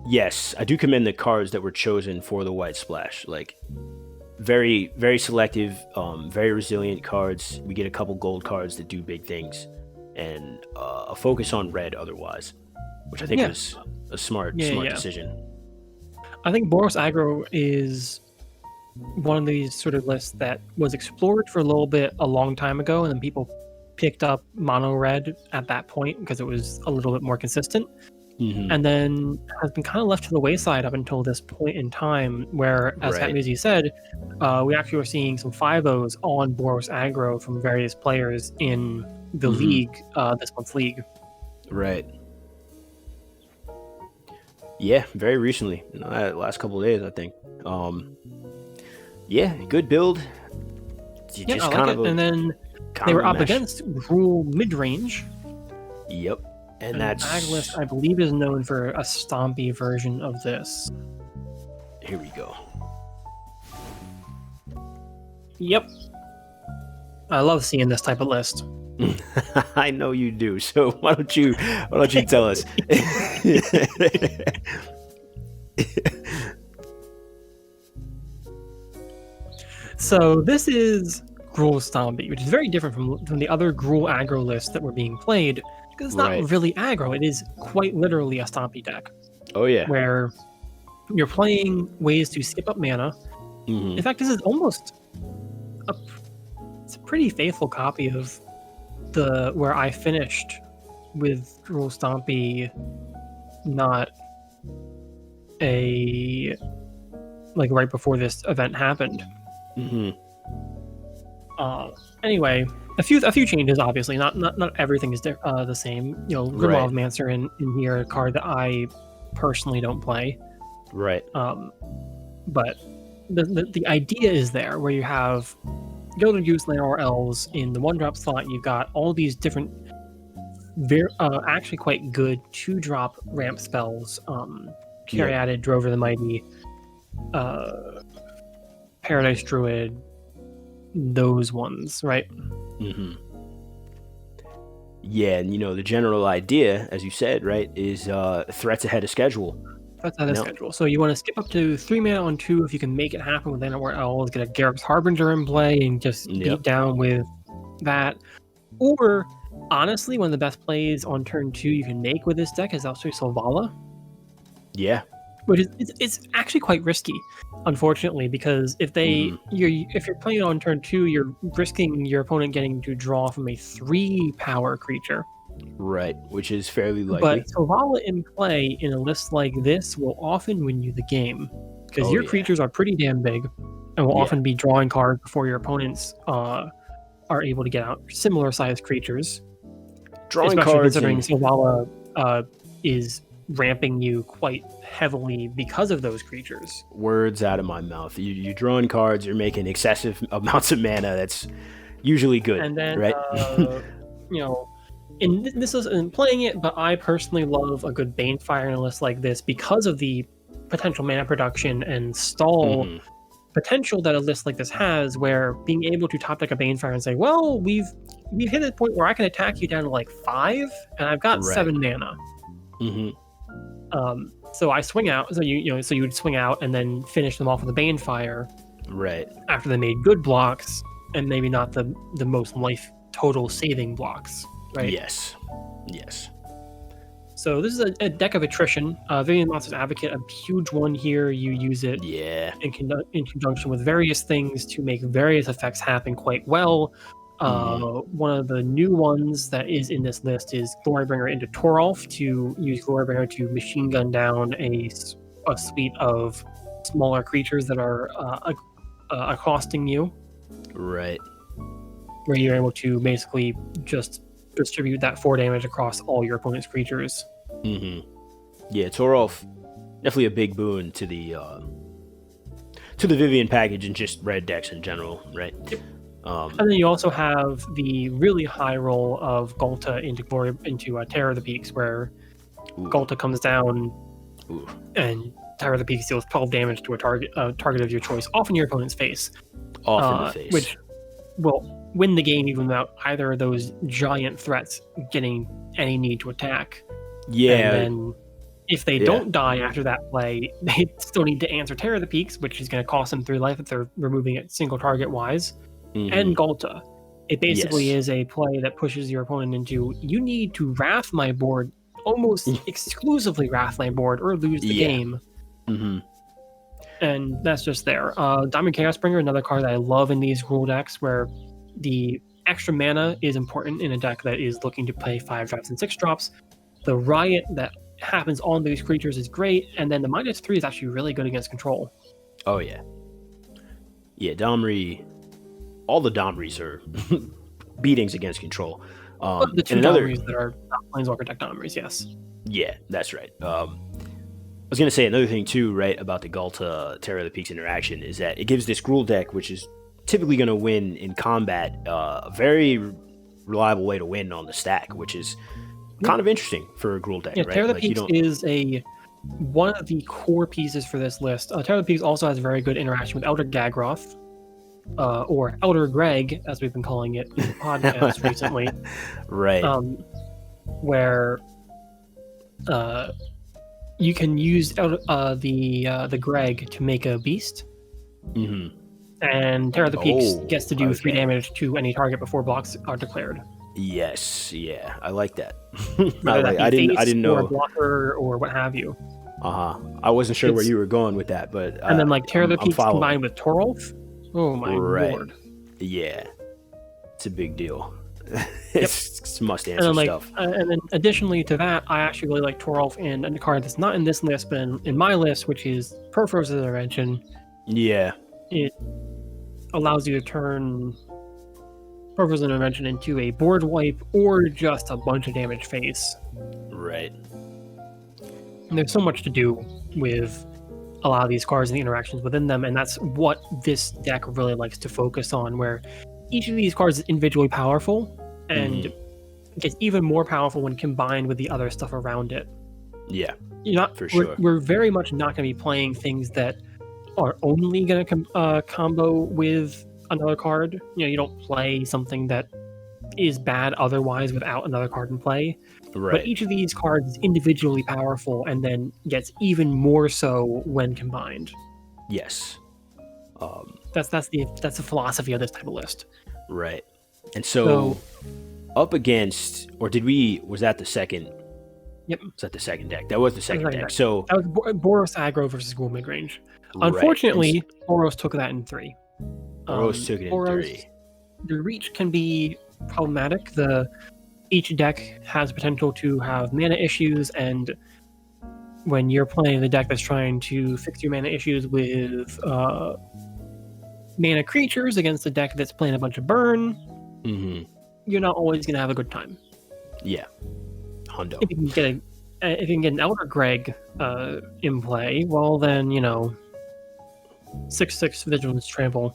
Yes, I do commend the cards that were chosen for the white splash. Like, very, very selective, very resilient cards. We get a couple gold cards that do big things, and a focus on red otherwise, which I think was a smart decision. I think Boros aggro is one of these sort of lists that was explored for a little bit a long time ago, and then people picked up mono red at that point because it was a little bit more consistent. And then has been kind of left to the wayside up until this point in time, where, as Hatmuzi said, we actually were seeing some 5-0s on Boros aggro from various players in the league, this month's league. Right. Yeah, very recently, last couple of days, I think. Yeah, good build. I like it. And then they were up against Gruul mid-range. Yep. And that's Aglist, I believe, is known for a stompy version of this. Here we go. Yep. I love seeing this type of list. I know you do. So why don't you tell us? So this is Gruul Stompy, which is very different from the other Gruul aggro lists that were being played. Because it's not really aggro, it is quite literally a stompy deck. Oh yeah. Where you're playing ways to skip up mana. In fact, this is almost it's a pretty faithful copy of where I finished with Gruul Stompy, not right before this event happened. Anyway, a few changes, obviously. Not everything is the same. Grimoire of Mancer in here, a card that I personally don't play. Right. But the idea is there, where you have Gilded Goose, Llanowar Elves in the 1-drop slot. You've got all these different, actually quite good 2-drop ramp spells. Caryatid, Drover the Mighty, Paradise Druid, those ones, right? Mm-hmm. Yeah, and the general idea, as you said, right, is threats ahead of schedule. That's out of schedule. So you want to skip up to 3 mana on 2 if you can make it happen with Anywhere Owls, get a Garruk's Harbinger in play and just beat down with that. Or, honestly, one of the best plays on turn 2 you can make with this deck is also Selvala. Yeah. Which is it's actually quite risky, unfortunately, because if you're playing on turn 2, you're risking your opponent getting to draw from a 3-power creature. Right, which is fairly likely. But Selvala in play in a list like this will often win you the game, because your creatures are pretty damn big, and will often be drawing cards before your opponents are able to get out similar-sized creatures. Drawing especially cards, considering Selvala is ramping you quite heavily because of those creatures. Words out of my mouth. You're drawing cards, you're making excessive amounts of mana. That's usually good, and then, right? And this isn't playing it, but I personally love a good Banefire in a list like this because of the potential mana production and stall potential that a list like this has, where being able to top deck a Banefire and say, well, we've hit a point where I can attack you down to like 5, and I've got 7 mana. So I swing out. So you would swing out and then finish them off with a Banefire. Right. After they made good blocks, and maybe not the most life total saving blocks. Right. Yes. So this is a deck of attrition. Vivian Monster's Advocate, a huge one here. You use it in conjunction with various things to make various effects happen quite well. One of the new ones that is in this list is Glorybringer into Toralf, to use Glorybringer to machine gun down a suite of smaller creatures that are accosting you. Right. Where you're able to basically just distribute that 4 damage across all your opponent's creatures. Yeah, Toralf, definitely a big boon to the Vivian package and just red decks in general, right? Yep. And then you also have the really high roll of Ghalta into Terror of the Peaks, where Ghalta comes down and Terror of the Peaks deals 12 damage to a target of your choice, often your opponent's face. Off in the face. Which will win the game even without either of those giant threats getting any need to attack. Yeah. And then if they don't die after that play, they still need to answer Terror of the Peaks, which is going to cost them 3 life if they're removing it single target wise. And Ghalta. It basically is a play that pushes your opponent into, you need to Wrath my board, almost exclusively Wrath my board, or lose the game. And that's just there. Diamond Chaosbringer, another card that I love in these rule decks, where the extra mana is important in a deck that is looking to play 5 drops and 6 drops. The Riot that happens on these creatures is great, and then the -3 is actually really good against control. Oh, yeah. Yeah, Domri... All the Domris are beatings against control. The 2 Domris that are not Planeswalker deck Domris, yes. Yeah, that's right. I was going to say another thing, too, right, about the Ghalta Terror of the Peaks interaction is that it gives this Gruul deck, which is typically going to win in combat, a very reliable way to win on the stack, which is kind of interesting for a Gruul deck, right? Terror of the Peaks is one of the core pieces for this list. Terror of the Peaks also has very good interaction with Elder Gagroth, or Elder Greg, as we've been calling it in the podcast recently. Right. Where you can use the Greg to make a beast. And Terror of the Peaks gets to do 3 damage to any target before blocks are declared. Yes, yeah, I like that. I didn't know. Or a blocker or what have you. I wasn't sure where you were going with that, but and then Terror of the Peaks combined with Toralf. Oh my lord! Yeah, it's a big deal. It's must answer stuff. And then additionally to that, I actually really like Toralf in a card that's not in this list, but in my list, which is Purpho's Intervention. Yeah, it allows you to turn Purpho's Intervention into a board wipe or just a bunch of damage face. Right. And there's so much to do with a lot of these cards and the interactions within them, and that's what this deck really likes to focus on, where each of these cards is individually powerful and gets even more powerful when combined with the other stuff around it. Yeah, for sure. We're very much not going to be playing things that are only going to combo with another card. You don't play something that is bad otherwise without another card in play. Right. But each of these cards is individually powerful and then gets even more so when combined. Yes. That's the philosophy of this type of list. Right. And so up against, or was that the second? Yep. Was that the second deck? That was the second deck. So that was Boros aggro versus Ghoul midrange. Right. Unfortunately, Boros took that in 3. Boros took it in 3. The reach can be problematic. Each deck has potential to have mana issues, and when you're playing the deck that's trying to fix your mana issues with mana creatures against a deck that's playing a bunch of burn, you're not always going to have a good time. Yeah. Hundo. If you can get an Elder Greg in play, well then, 6/6 Vigilance Trample.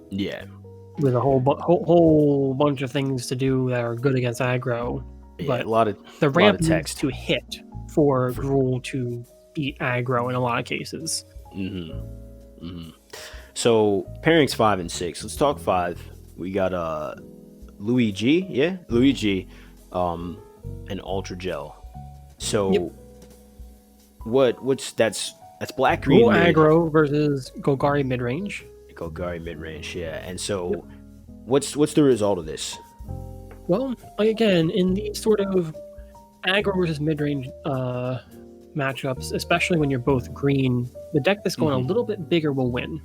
Yeah. With a whole bunch of things to do that are good against aggro. Yeah, but a lot of the ramp needs text to hit for Gruul to beat aggro in a lot of cases. So pairings 5 and 6. Let's talk 5. We got Luigi, and Ultra Gel. So that's black green aggro versus Golgari midrange. Golgari midrange, yeah. And so what's the result of this? Well, again, in these sort of aggro versus midrange matchups, especially when you're both green, the deck that's going a little bit bigger will win.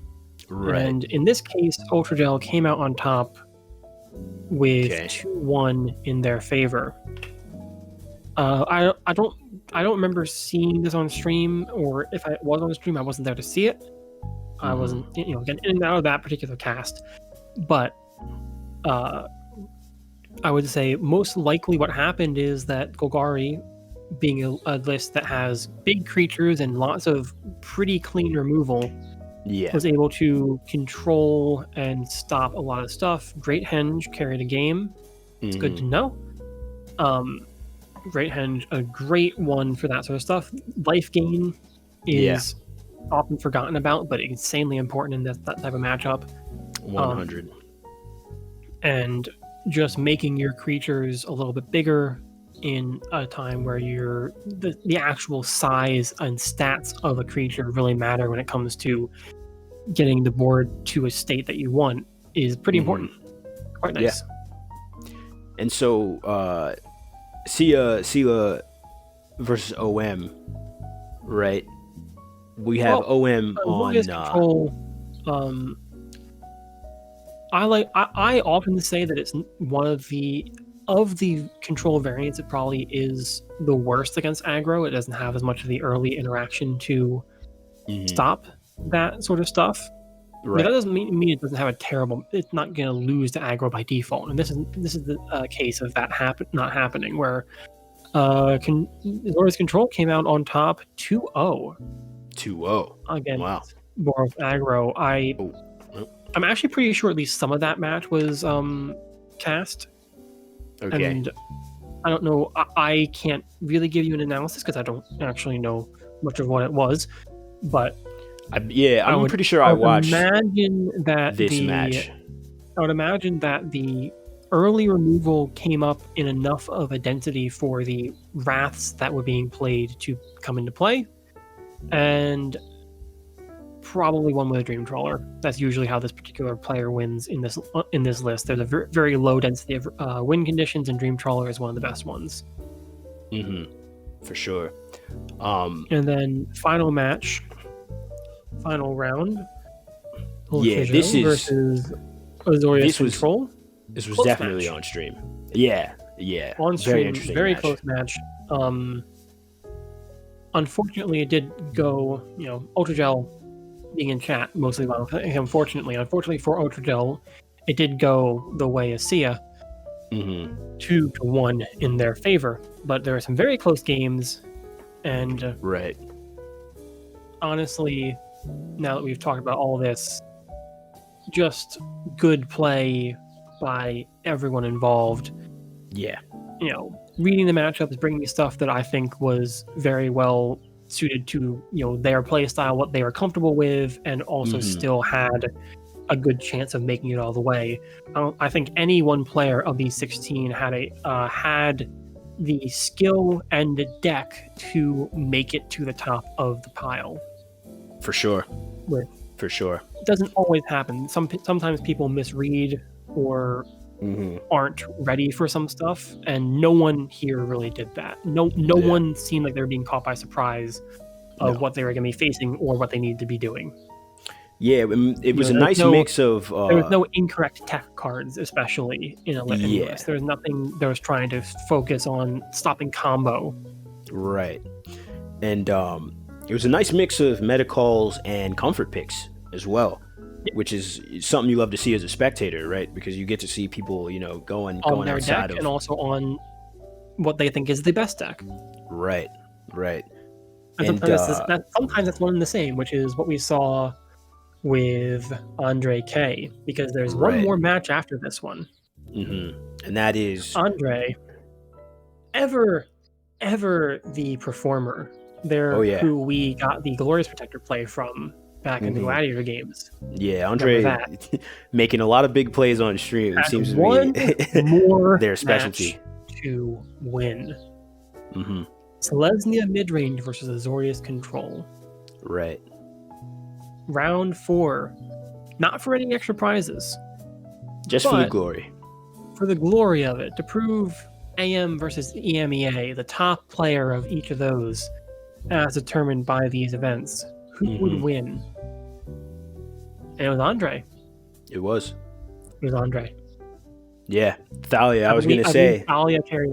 Right. And in this case, Ultra Gel came out on top with 2-1 in their favor. I don't remember seeing this on stream, or if I was on stream, I wasn't there to see it. I wasn't, getting in and out of that particular cast. But I would say most likely what happened is that Golgari, being a list that has big creatures and lots of pretty clean removal, was able to control and stop a lot of stuff. Great Henge carried a game. It's good to know. Great Henge, a great one for that sort of stuff. Life gain is often forgotten about, but insanely important in that type of matchup. 100. And just making your creatures a little bit bigger in a time where the actual size and stats of a creature really matter when it comes to getting the board to a state that you want is pretty important. Quite nice. Yeah. And so Sela versus OM, right? We have OM on control. I often say that it's one of the control variants. It probably is the worst against aggro. It doesn't have as much of the early interaction to stop that sort of stuff. Right. But that doesn't mean it doesn't have a terrible. It's not going to lose to aggro by default. And this is the case of that not happening, where Zora's Control came out on top 2-0. 2-0 against wow. Boros aggro. I'm actually pretty sure at least some of that match was cast. Okay. And I don't know. I can't really give you an analysis because I don't actually know much of what it was. But I'm pretty sure I watched this match. I would imagine that the early removal came up in enough of a density for the wraths that were being played to come into play, and probably one with a Dream Trawler. That's usually how this particular player wins in this list. There's a very low density of win conditions, and Dream Trawler is one of the best ones. For sure. And then final round. This is versus Azorius Control. This was definitely on stream. Yeah. On stream, very close match. Unfortunately, it did go. Ultra Gel being in chat mostly. Unfortunately for Ultra Gel, it did go the way of Sia. 2-1 in their favor, but there are some very close games, and right. Honestly, now that we've talked about all this, just good play by everyone involved. Yeah. Reading the matchups, bringing stuff that I think was very well suited to their play style, what they were comfortable with, and also still had a good chance of making it all the way. I think any one player of these 16 had the skill and the deck to make it to the top of the pile. For sure. With, For sure. It doesn't always happen. Sometimes people misread or aren't ready for some stuff, and no one here really did that. No one seemed like they were being caught by surprise of what they were going to be facing or what they needed to be doing. Yeah, it was a nice mix of... there was no incorrect tech cards, especially in a list. There was nothing that was trying to focus on stopping combo. Right. And it was a nice mix of meta calls and comfort picks as well, which is something you love to see as a spectator, right? Because you get to see people, going on their outside deck and also on what they think is the best deck. Right. And sometimes that's one and the same, which is what we saw with Andre K, because there's one more match after this one. And that is Andre, ever the performer there, who we got the Glorious Protector play from back in the Gladiator games. Yeah, Andre making a lot of big plays on stream. Seems to be more their specialty to win. Selesnya mid-range versus Azorius Control. Right. Round 4. Not for any extra prizes. Just for the glory. For the glory of it. To prove AM versus EMEA, the top player of each of those, as determined by these events. Who would win? And it was Andre. It was Andre. Yeah. Thalia, I was going to say. Thalia carried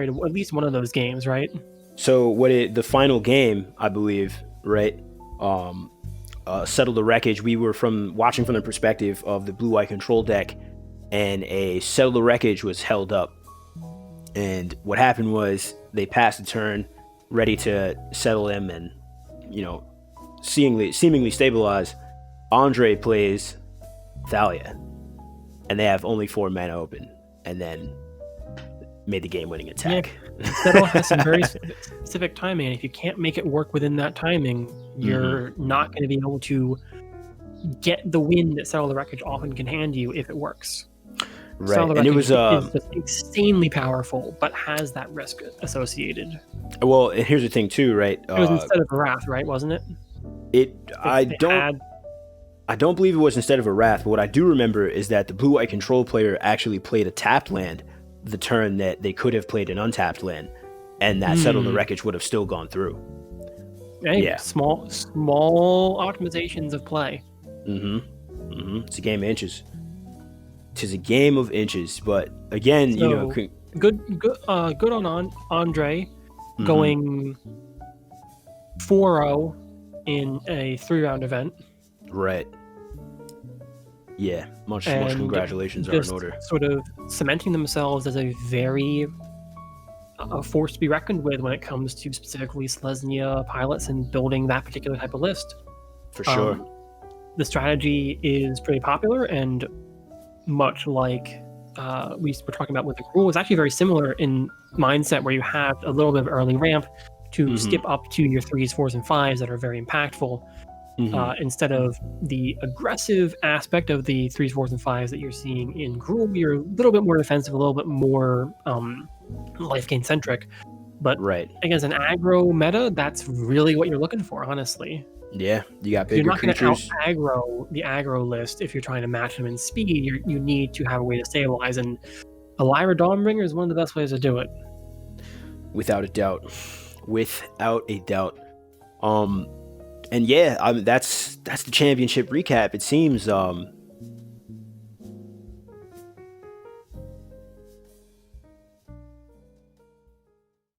at least one of those games, right? So the final game, I believe, right? Settle the Wreckage. We were watching from the perspective of the blue-white control deck, and a Settle the Wreckage was held up. And what happened was they passed the turn, ready to settle him and, seemingly stabilize. Andre plays Thalia, and they have only 4 mana open, and then made the game-winning attack. Yeah, Settle has some very specific timing, and if you can't make it work within that timing, you're not going to be able to get the win that Settle the Wreckage often can hand you if it works. Right, and it was is just insanely powerful, but has that risk associated. Well, and here's the thing too, right? It was instead of a Wrath, right? Wasn't it? I don't believe it was instead of a Wrath, but what I do remember is that the blue-white control player actually played a tapped land the turn that they could have played an untapped land, and that Settle the Wreckage would have still gone through. Hey, small optimizations of play. It's a game of inches. Tis a game of inches, but again, good on Andre going 4-0 in a 3-round event. Right. Yeah, much congratulations are in order. Sort of cementing themselves as a very force to be reckoned with when it comes to specifically Selesnya pilots and building that particular type of list. For sure. The strategy is pretty popular, and much like we were talking about with the Gruul, it's actually very similar in mindset, where you have a little bit of early ramp to skip up to your 3s, 4s, and 5s that are very impactful. Instead of the aggressive aspect of the 3s, 4s, and 5s that you're seeing in Gruul, you're a little bit more defensive, a little bit more life gain centric. But against an aggro meta, that's really what you're looking for, honestly. Yeah, you got bigger creatures. You're not going to out-aggro the aggro list if you're trying to match them in speed. You need to have a way to stabilize, and a Lyra Dawnbringer is one of the best ways to do it. Without a doubt. And yeah, that's the championship recap. It seems